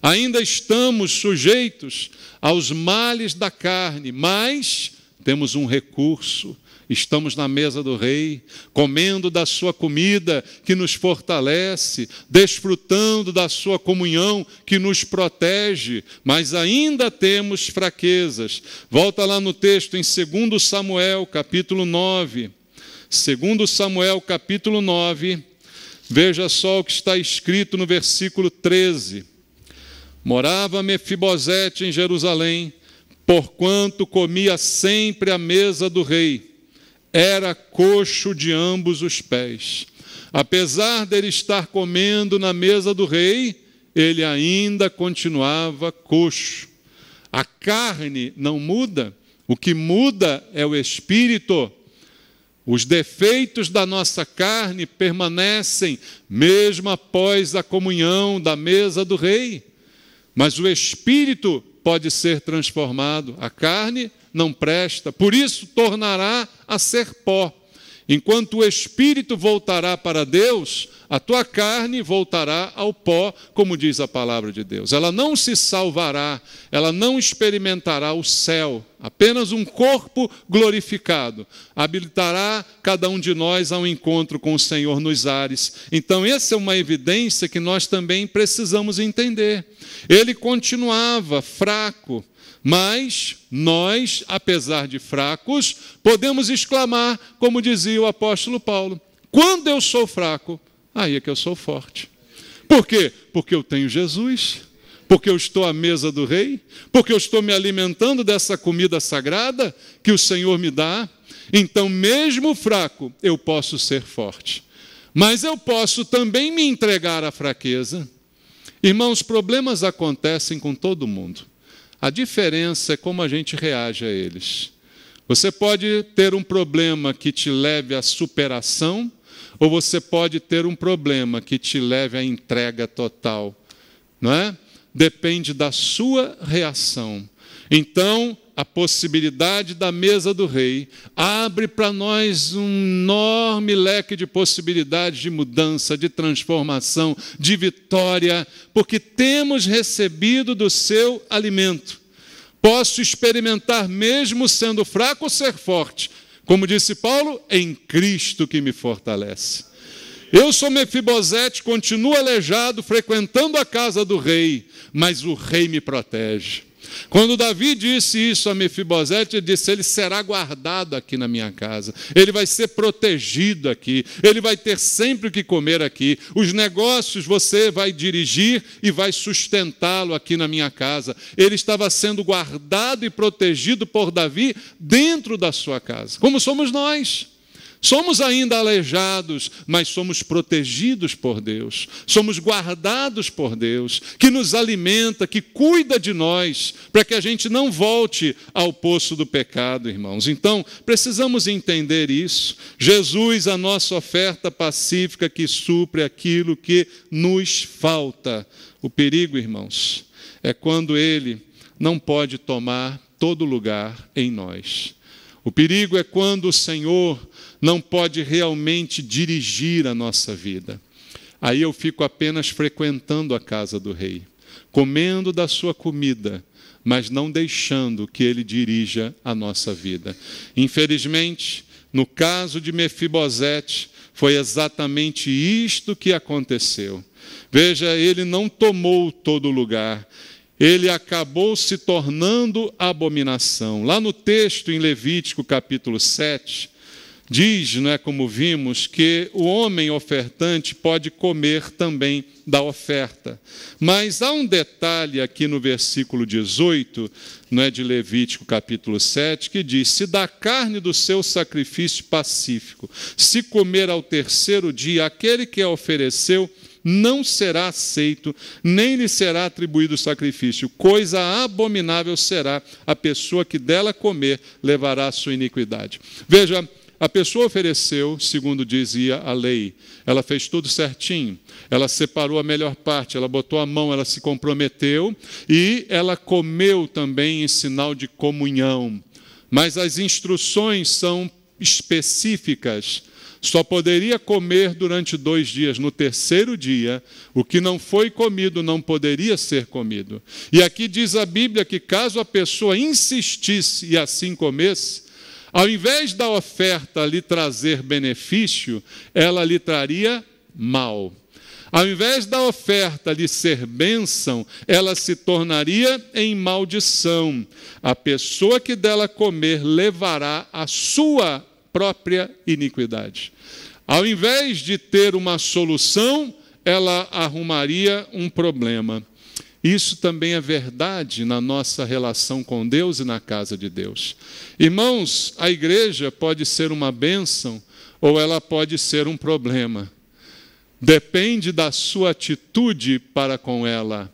Ainda estamos sujeitos aos males da carne, mas temos um recurso. Estamos na mesa do Rei, comendo da sua comida que nos fortalece, desfrutando da sua comunhão que nos protege, mas ainda temos fraquezas. Volta lá no texto em 2 Samuel, capítulo 9. 2 Samuel, capítulo 9, veja só o que está escrito no versículo 13. Morava Mefibosete em Jerusalém, porquanto comia sempre à mesa do rei. Era coxo de ambos os pés. Apesar dele estar comendo na mesa do rei, ele ainda continuava coxo. A carne não muda, o que muda é o espírito. Os defeitos da nossa carne permanecem mesmo após a comunhão da mesa do rei. Mas o espírito pode ser transformado. A carne não presta, por isso tornará a ser pó. Enquanto o espírito voltará para Deus, a tua carne voltará ao pó, como diz a palavra de Deus. Ela não se salvará, ela não experimentará o céu. Apenas um corpo glorificado habilitará cada um de nós ao encontro com o Senhor nos ares. Então, essa é uma evidência que nós também precisamos entender. Ele continuava fraco, mas nós, apesar de fracos, podemos exclamar, como dizia o apóstolo Paulo: quando eu sou fraco, aí é que eu sou forte. Por quê? Porque eu tenho Jesus, porque eu estou à mesa do rei, porque eu estou me alimentando dessa comida sagrada que o Senhor me dá. Então, mesmo fraco, eu posso ser forte. Mas eu posso também me entregar à fraqueza. Irmãos, problemas acontecem com todo mundo. A diferença é como a gente reage a eles. Você pode ter um problema que te leve à superação, ou você pode ter um problema que te leve à entrega total, não é? Depende da sua reação. Então, a possibilidade da mesa do rei abre para nós um enorme leque de possibilidades de mudança, de transformação, de vitória, porque temos recebido do seu alimento. Posso experimentar, mesmo sendo fraco, ser forte. Como disse Paulo, em Cristo que me fortalece. Eu sou Mefibosete, continuo aleijado, frequentando a casa do rei, mas o rei me protege. Quando Davi disse isso a Mefibosete, ele disse: ele será guardado aqui na minha casa, ele vai ser protegido aqui, ele vai ter sempre o que comer aqui, os negócios você vai dirigir e vai sustentá-lo aqui na minha casa. Ele estava sendo guardado e protegido por Davi dentro da sua casa, como somos nós. Somos ainda aleijados, mas somos protegidos por Deus, somos guardados por Deus, que nos alimenta, que cuida de nós, para que a gente não volte ao poço do pecado, irmãos. Então, precisamos entender isso. Jesus, a nossa oferta pacífica que supre aquilo que nos falta. O perigo, irmãos, é quando Ele não pode tomar todo lugar em nós. O perigo é quando o Senhor não pode realmente dirigir a nossa vida. Aí eu fico apenas frequentando a casa do rei, comendo da sua comida, mas não deixando que ele dirija a nossa vida. Infelizmente, no caso de Mefibosete, foi exatamente isto que aconteceu. Veja, ele não tomou todo lugar. Ele acabou se tornando abominação. Lá no texto, em Levítico, capítulo 7, diz, não é, como vimos, que o homem ofertante pode comer também da oferta. Mas há um detalhe aqui no versículo 18, não é, de Levítico, capítulo 7, que diz: se da carne do seu sacrifício pacífico se comer ao terceiro dia, aquele que a ofereceu não será aceito, nem lhe será atribuído o sacrifício. Coisa abominável será a pessoa que dela comer, levará a sua iniquidade. Veja, a pessoa ofereceu, segundo dizia a lei, ela fez tudo certinho, ela separou a melhor parte, ela botou a mão, ela se comprometeu e ela comeu também em sinal de comunhão. Mas as instruções são específicas. Só poderia comer durante 2 dias. No terceiro dia, o que não foi comido não poderia ser comido. E aqui diz a Bíblia que caso a pessoa insistisse e assim comesse, ao invés da oferta lhe trazer benefício, ela lhe traria mal. Ao invés da oferta lhe ser bênção, ela se tornaria em maldição. A pessoa que dela comer levará a sua própria iniquidade. Ao invés de ter uma solução, ela arrumaria um problema. Isso também é verdade na nossa relação com Deus e na casa de Deus. Irmãos, a igreja pode ser uma bênção ou ela pode ser um problema. Depende da sua atitude para com ela.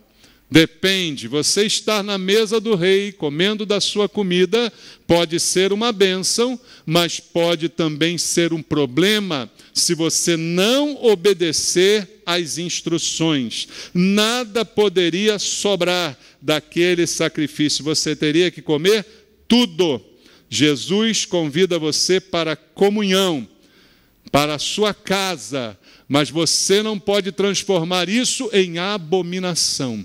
Depende, você estar na mesa do rei, comendo da sua comida, pode ser uma bênção, mas pode também ser um problema se você não obedecer às instruções. Nada poderia sobrar daquele sacrifício, você teria que comer tudo. Jesus convida você para comunhão. para a sua casa, mas você não pode transformar isso em abominação.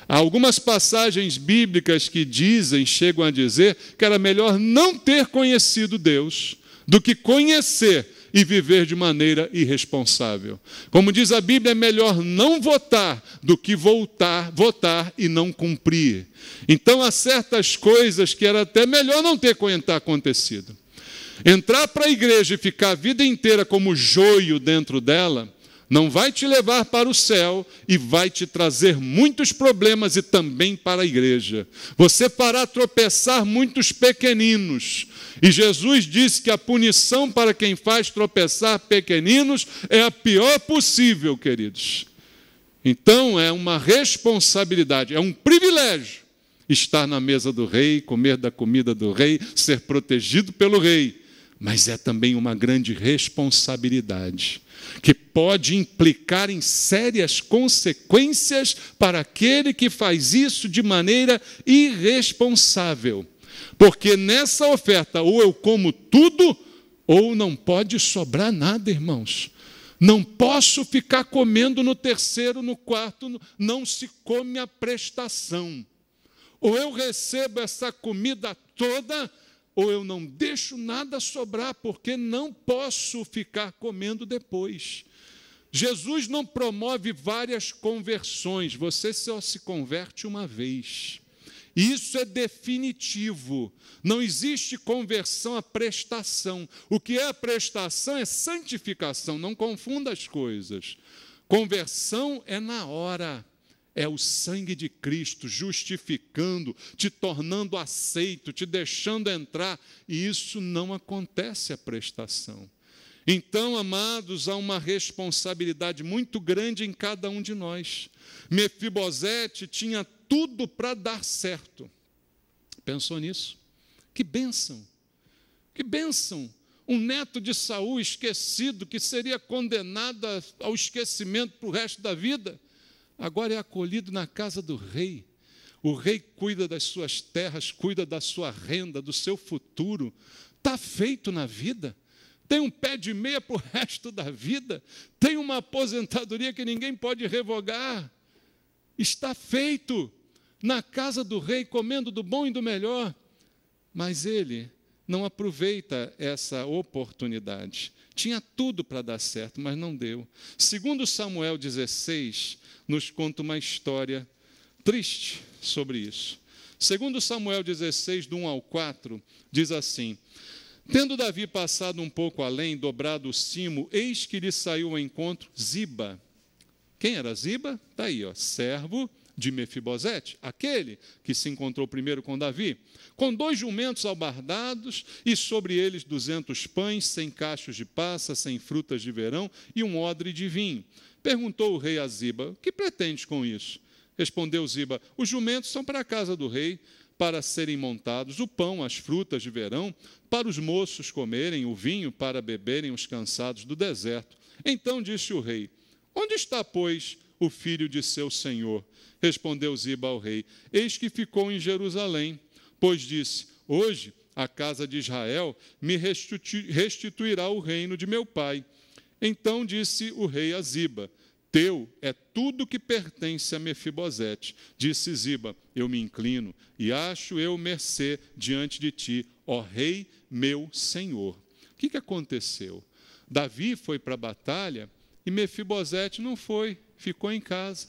Há algumas passagens bíblicas que chegam a dizer que era melhor não ter conhecido Deus do que conhecer e viver de maneira irresponsável. Como diz a Bíblia, é melhor não votar do que votar e não cumprir. Então há certas coisas que era até melhor não ter acontecido. Entrar para a igreja e ficar a vida inteira como joio dentro dela, não vai te levar para o céu e vai te trazer muitos problemas e também para a igreja. Você fará tropeçar muitos pequeninos. E Jesus disse que a punição para quem faz tropeçar pequeninos é a pior possível, queridos. Então é uma responsabilidade, é um privilégio estar na mesa do rei, comer da comida do rei, ser protegido pelo rei. Mas é também uma grande responsabilidade, que pode implicar em sérias consequências para aquele que faz isso de maneira irresponsável. Porque nessa oferta, ou eu como tudo, ou não pode sobrar nada, irmãos. Não posso ficar comendo no terceiro, no quarto, não se come a prestação. Ou eu recebo essa comida toda, ou eu não deixo nada sobrar, porque não posso ficar comendo depois. Jesus não promove várias conversões, você só se converte uma vez. Isso é definitivo. Não existe conversão à prestação. O que é a prestação é santificação, não confunda as coisas. Conversão é na hora. É o sangue de Cristo justificando, te tornando aceito, te deixando entrar. E isso não acontece à prestação. Então, amados, há uma responsabilidade muito grande em cada um de nós. Mefibosete tinha tudo para dar certo. Pensou nisso? Que bênção! Que bênção! Um neto de Saul esquecido, que seria condenado ao esquecimento para o resto da vida, agora é acolhido na casa do rei. O rei cuida das suas terras, cuida da sua renda, do seu futuro. Está feito na vida. Tem um pé de meia para o resto da vida. Tem uma aposentadoria que ninguém pode revogar. Está feito na casa do rei, comendo do bom e do melhor. Mas ele não aproveita essa oportunidade. Tinha tudo para dar certo, mas não deu. Segundo Samuel 16, nos conta uma história triste sobre isso. Segundo Samuel 16, do 1 ao 4, diz assim: tendo Davi passado um pouco além, dobrado o cimo, eis que lhe saiu ao encontro Ziba. Quem era Ziba? Está aí, servo de Mefibosete, aquele que se encontrou primeiro com Davi, com 2 jumentos albardados, e sobre eles 200 pães, 100 cachos de passa, 100 frutas de verão, e um odre de vinho. Perguntou o rei a Ziba: que pretendes com isso? Respondeu Ziba: os jumentos são para a casa do rei, para serem montados, o pão, as frutas de verão, para os moços comerem, o vinho, para beberem os cansados do deserto. Então disse o rei: onde está, pois, o filho de seu senhor? Respondeu Ziba ao rei: eis que ficou em Jerusalém, pois disse: hoje a casa de Israel me restituirá o reino de meu pai. Então disse o rei a Ziba: teu é tudo que pertence a Mefibosete. Disse Ziba: eu me inclino e acho eu mercê diante de ti, ó rei meu senhor. O que aconteceu? Davi foi para a batalha e Mefibosete não foi, ficou em casa.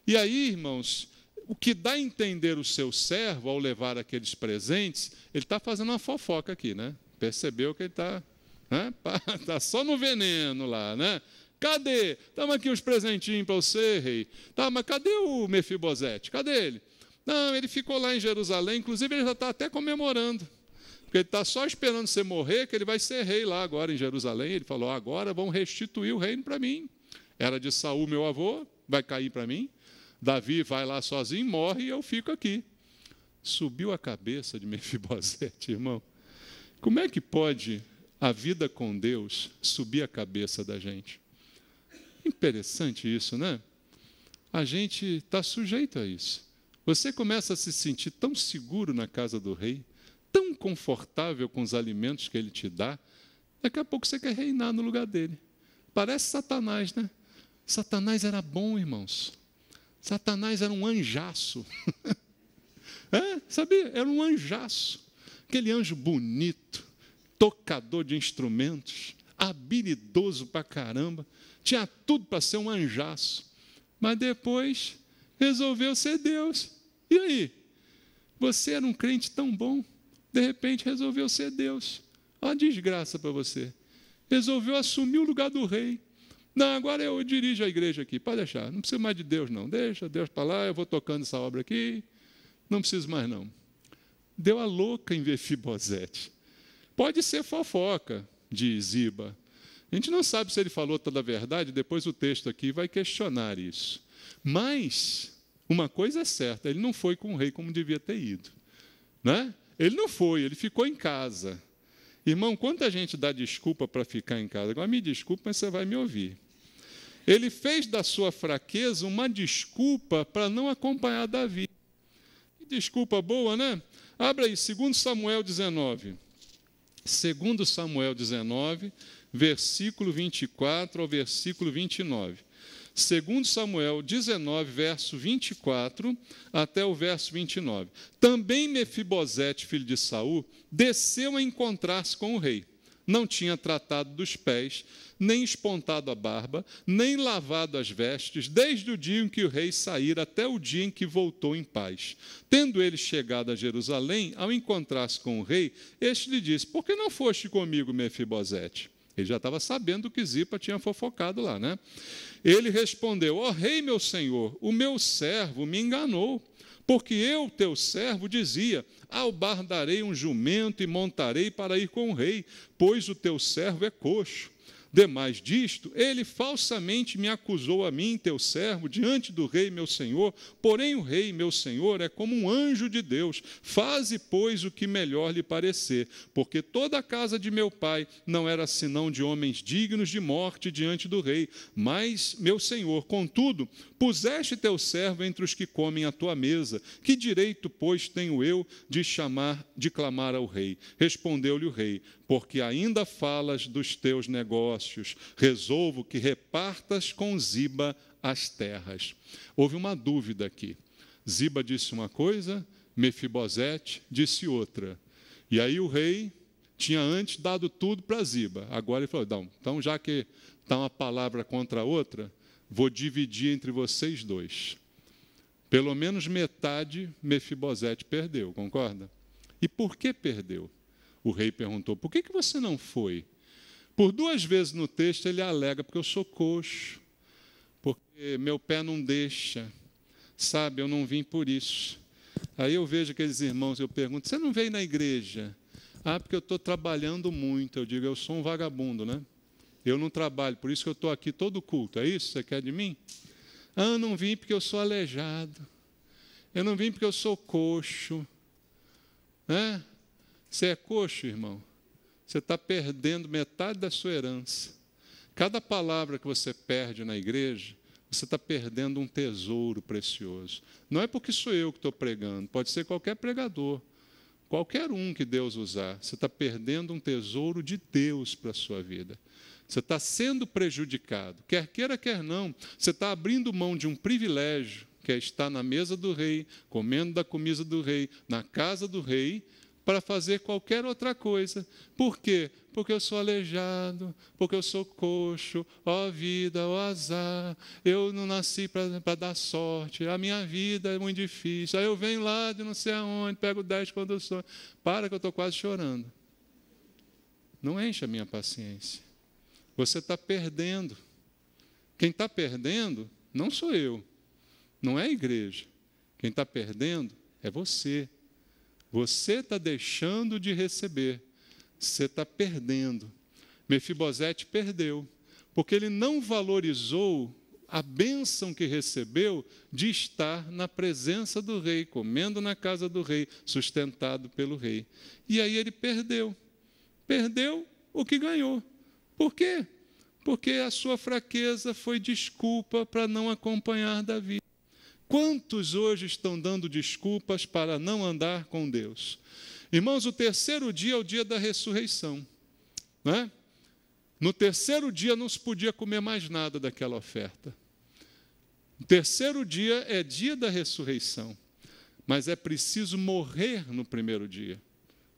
E aí, irmãos, o que dá a entender o seu servo ao levar aqueles presentes, ele está fazendo uma fofoca aqui, né? Percebeu que ele está tá só no veneno lá, né? Cadê? Estamos aqui uns presentinhos para você, rei. Tá, mas cadê o Mefibosete? Cadê ele? Não, ele ficou lá em Jerusalém, inclusive ele já está até comemorando. Porque ele está só esperando você morrer, que ele vai ser rei lá agora em Jerusalém. Ele falou: agora vão restituir o reino para mim. Era de Saul, meu avô, vai cair para mim. Davi vai lá sozinho, morre e eu fico aqui. Subiu a cabeça de Mefibosete, irmão. Como é que pode a vida com Deus subir a cabeça da gente? Interessante isso, né? A gente está sujeito a isso. Você começa a se sentir tão seguro na casa do rei, tão confortável com os alimentos que ele te dá, Daqui a pouco você quer reinar no lugar dele. Parece Satanás, né? Satanás era bom, irmãos. Satanás era um anjaço. Sabia? Era um anjaço. Aquele anjo bonito, tocador de instrumentos, habilidoso pra caramba. Tinha tudo para ser um anjaço. Mas depois resolveu ser Deus. E aí? Você era um crente tão bom, de repente resolveu ser Deus. Olha a desgraça para você. Resolveu assumir o lugar do rei. Não, agora eu dirijo a igreja aqui. Pode deixar, não precisa mais de Deus não. Deixa Deus para lá, eu vou tocando essa obra aqui. Não preciso mais não. Deu a louca em Mefibosete. Pode ser fofoca de Ziba. A gente não sabe se ele falou toda a verdade, depois o texto aqui vai questionar isso. Mas uma coisa é certa, ele não foi com o rei como devia ter ido. Né? Ele não foi, ele ficou em casa. Irmão, quanta gente dá desculpa para ficar em casa? Agora me desculpa, mas você vai me ouvir. Ele fez da sua fraqueza uma desculpa para não acompanhar Davi. Que desculpa boa, né? Abra aí, 2 Samuel 19. 2 Samuel 19, versículo 24 ao versículo 29. 2 Samuel 19, verso 24 até o verso 29. Também Mefibosete, filho de Saul, desceu a encontrar-se com o rei. Não tinha tratado dos pés, nem espontado a barba, nem lavado as vestes, desde o dia em que o rei saíra até o dia em que voltou em paz. Tendo ele chegado a Jerusalém, ao encontrar-se com o rei, este lhe disse: por que não foste comigo, Mefibosete? Ele já estava sabendo que Ziba tinha fofocado lá, né? Ele respondeu: ó rei, meu senhor, o meu servo me enganou, porque eu, teu servo, dizia: ao bar darei um jumento e montarei para ir com o rei, pois o teu servo é coxo. Demais disto, ele falsamente me acusou a mim, teu servo, diante do rei, meu senhor. Porém, o rei, meu senhor, é como um anjo de Deus. Faze, pois, o que melhor lhe parecer, porque toda a casa de meu pai não era senão de homens dignos de morte diante do rei. Mas, meu senhor, contudo, puseste teu servo entre os que comem à tua mesa. Que direito, pois, tenho eu de clamar ao rei? Respondeu-lhe o rei: porque ainda falas dos teus negócios, resolvo que repartas com Ziba as terras. Houve uma dúvida aqui. Ziba disse uma coisa, Mefibosete disse outra. E aí o rei tinha antes dado tudo para Ziba. Agora ele falou: não, então já que está uma palavra contra a outra, vou dividir entre vocês dois. Pelo menos metade Mefibosete perdeu, concorda? E por que perdeu? O rei perguntou: por que você não foi? Por 2 vezes no texto ele alega: porque eu sou coxo, porque meu pé não deixa, sabe, eu não vim por isso. Aí eu vejo aqueles irmãos, eu pergunto: você não veio na igreja? Ah, porque eu estou trabalhando muito. Eu digo: eu sou um vagabundo, né? Eu não trabalho, por isso que eu estou aqui todo culto. É isso que você quer de mim? Ah, eu não vim porque eu sou aleijado. Eu não vim porque eu sou coxo. Né? Você é coxo, irmão? Você está perdendo metade da sua herança. Cada palavra que você perde na igreja, você está perdendo um tesouro precioso. Não é porque sou eu que estou pregando, pode ser qualquer pregador, qualquer um que Deus usar. Você está perdendo um tesouro de Deus para a sua vida. Você está sendo prejudicado, quer queira, quer não. Você está abrindo mão de um privilégio, que é estar na mesa do rei, comendo da comida do rei, na casa do rei, para fazer qualquer outra coisa. Por quê? Porque eu sou aleijado, porque eu sou coxo, ó vida, ó azar, eu não nasci para dar sorte, a minha vida é muito difícil, aí eu venho lá de não sei aonde, pego 10 quando eu sou. Para que eu estou quase chorando. Não enche a minha paciência. Você está perdendo. Quem está perdendo não sou eu, não é a igreja. Quem está perdendo é você. Você está deixando de receber, você está perdendo. Mefibosete perdeu, porque ele não valorizou a bênção que recebeu de estar na presença do rei, comendo na casa do rei, sustentado pelo rei. E aí ele perdeu. Perdeu o que ganhou. Por quê? Porque a sua fraqueza foi desculpa para não acompanhar Davi. Quantos hoje estão dando desculpas para não andar com Deus? Irmãos, o 3º dia é o dia da ressurreição. Não é? No terceiro dia não se podia comer mais nada daquela oferta. O terceiro dia é dia da ressurreição, mas é preciso morrer no primeiro dia,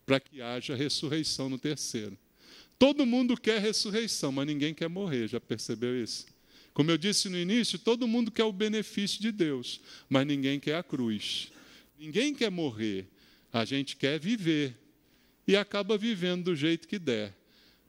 para que haja ressurreição no terceiro. Todo mundo quer ressurreição, mas ninguém quer morrer, já percebeu isso? Como eu disse no início, todo mundo quer o benefício de Deus, mas ninguém quer a cruz. Ninguém quer morrer, a gente quer viver, e acaba vivendo do jeito que der.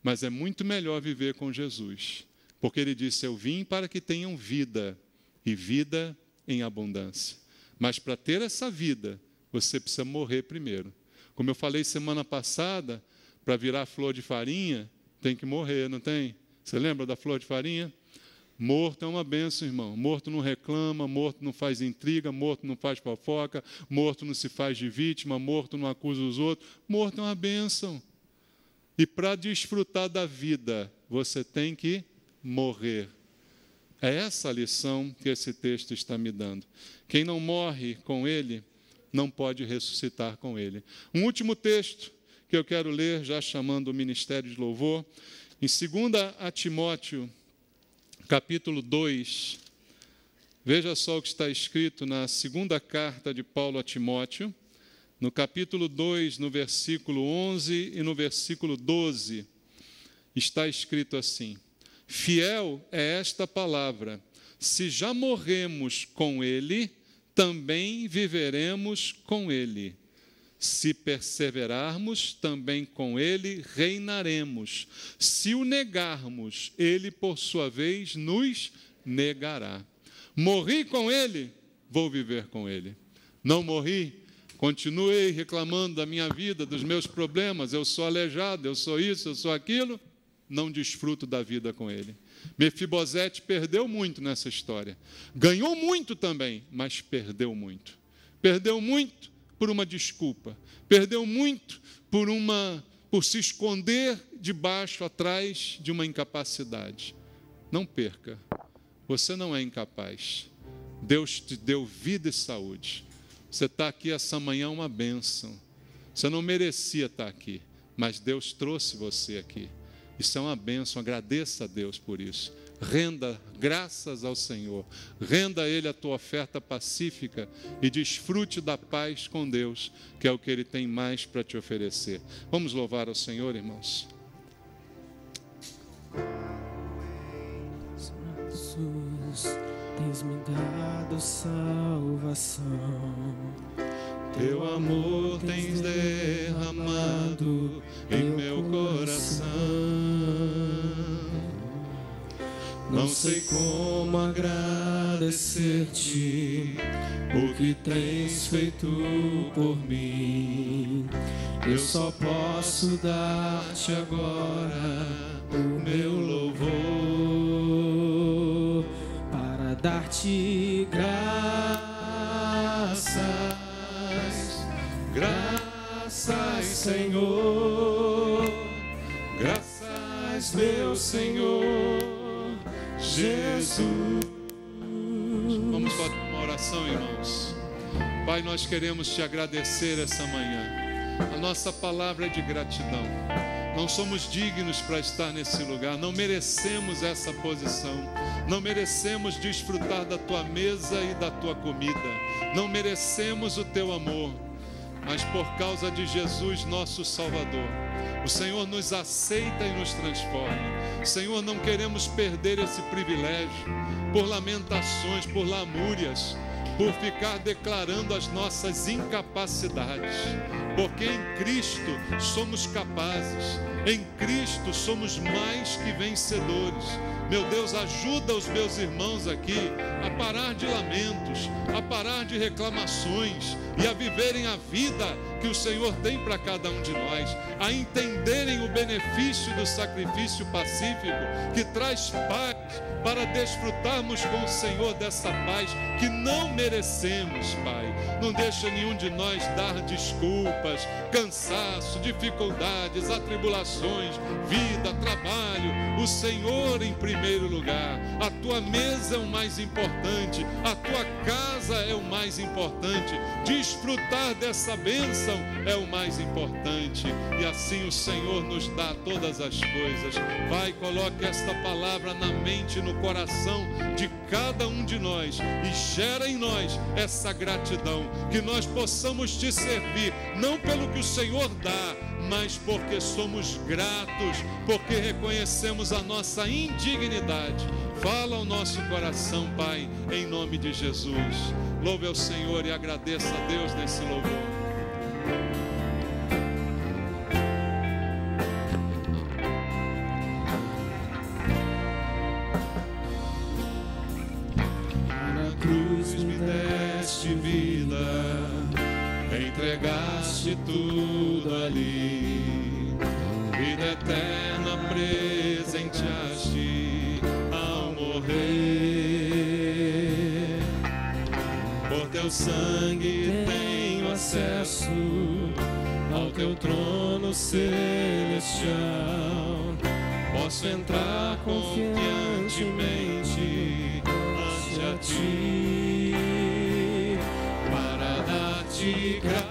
Mas é muito melhor viver com Jesus, porque Ele disse, eu vim para que tenham vida, e vida em abundância. Mas para ter essa vida, você precisa morrer primeiro. Como eu falei semana passada, para virar flor de farinha, tem que morrer, não tem? Você lembra da flor de farinha? Morto é uma bênção, irmão. Morto não reclama, morto não faz intriga, morto não faz fofoca, morto não se faz de vítima, morto não acusa os outros. Morto é uma bênção. E para desfrutar da vida, você tem que morrer. É essa a lição que esse texto está me dando. Quem não morre com Ele, não pode ressuscitar com Ele. Um último texto que eu quero ler, já chamando o Ministério de Louvor, em 2 Timóteo, capítulo 2. Veja só o que está escrito na segunda carta de Paulo a Timóteo, no capítulo 2, no versículo 11 e no versículo 12, está escrito assim: fiel é esta palavra, se já morremos com Ele, também viveremos com Ele. Se perseverarmos, também com Ele reinaremos. Se o negarmos, Ele, por sua vez, nos negará. Morri com Ele, vou viver com Ele. Não morri, continuei reclamando da minha vida, dos meus problemas, eu sou aleijado, eu sou isso, eu sou aquilo, não desfruto da vida com Ele. Mefibosete perdeu muito nessa história. Ganhou muito também, mas perdeu muito. Perdeu muito por uma desculpa. Perdeu muito por se esconder debaixo, atrás de uma incapacidade. Não perca. Você não é incapaz. Deus te deu vida e saúde. Você está aqui essa manhã, uma bênção. Você não merecia estar aqui, mas Deus trouxe você aqui. Isso é uma bênção, agradeça a Deus por isso. Renda graças ao Senhor. Renda a Ele a tua oferta pacífica e desfrute da paz com Deus, que é o que Ele tem mais para te oferecer. Vamos louvar ao Senhor, irmãos. Jesus, tens me dado salvação. Teu amor tens derramado em meu coração. Não sei como agradecer-te o que tens feito por mim. Eu só posso dar-te agora o meu louvor, para dar-te graças. Graças, Senhor, graças, meu Senhor Jesus. Vamos fazer uma oração, irmãos. Pai, nós queremos te agradecer essa manhã. A nossa palavra é de gratidão. Não somos dignos para estar nesse lugar, não merecemos essa posição, não merecemos desfrutar da tua mesa e da tua comida, não merecemos o teu amor. Mas por causa de Jesus, nosso Salvador, o Senhor nos aceita e nos transforma. Senhor, não queremos perder esse privilégio por lamentações, por lamúrias, por ficar declarando as nossas incapacidades, porque em Cristo somos capazes, em Cristo somos mais que vencedores. Meu Deus, ajuda os meus irmãos aqui a parar de lamentos, a parar de reclamações e a viverem a vida que o Senhor tem para cada um de nós, a entenderem o benefício do sacrifício pacífico que traz paz, para desfrutarmos com o Senhor dessa paz que não merecemos, Pai. Não deixa nenhum de nós dar desculpas, cansaço, dificuldades, atribulações, vida, trabalho. O Senhor em primeiro lugar. A tua mesa é o mais importante, a tua casa é o mais importante. Desfrutar dessa bênção bênção é o mais importante, e assim o Senhor nos dá todas as coisas. Pai, coloque esta palavra na mente e no coração de cada um de nós e gera em nós essa gratidão, que nós possamos te servir, não pelo que o Senhor dá, mas porque somos gratos, porque reconhecemos a nossa indignidade. Fala ao nosso coração, Pai, em nome de Jesus. Louve ao Senhor e agradeça a Deus nesse louvor. Na cruz Me deste vida, entregaste tudo ali, vida eterna presenteaste ao morrer. Por teu sangue tenho acesso ao teu trono celestial, posso entrar confiantemente ante a ti, para dar-te graças.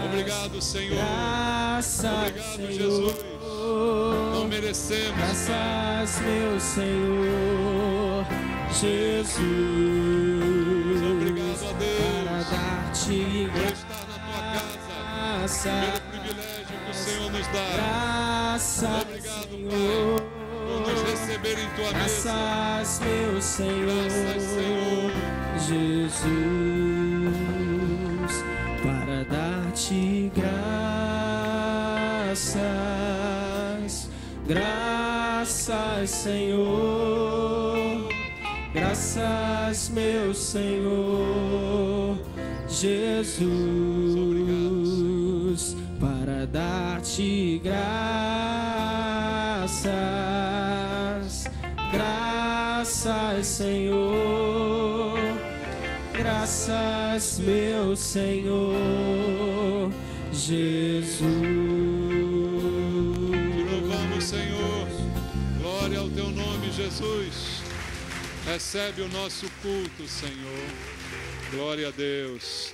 Obrigado, Senhor. Obrigado, Jesus. Não merecemos. Graças, meu Senhor Jesus. Obrigado a Deus para dar-te por estar na tua casa, pelo privilégio que o Senhor nos dá. graças. Obrigado, Senhor. Pai, por nos receber em tua mesa. Graças, meu Senhor, Graças, Senhor. Jesus, para dar-te graças, graças, Senhor, graças, meu Senhor, Jesus, para dar-te graças, graças, Senhor, graças, meu Senhor, Jesus. Te louvamos, Senhor. Glória ao teu nome, Jesus. Recebe o nosso culto, Senhor. Glória a Deus.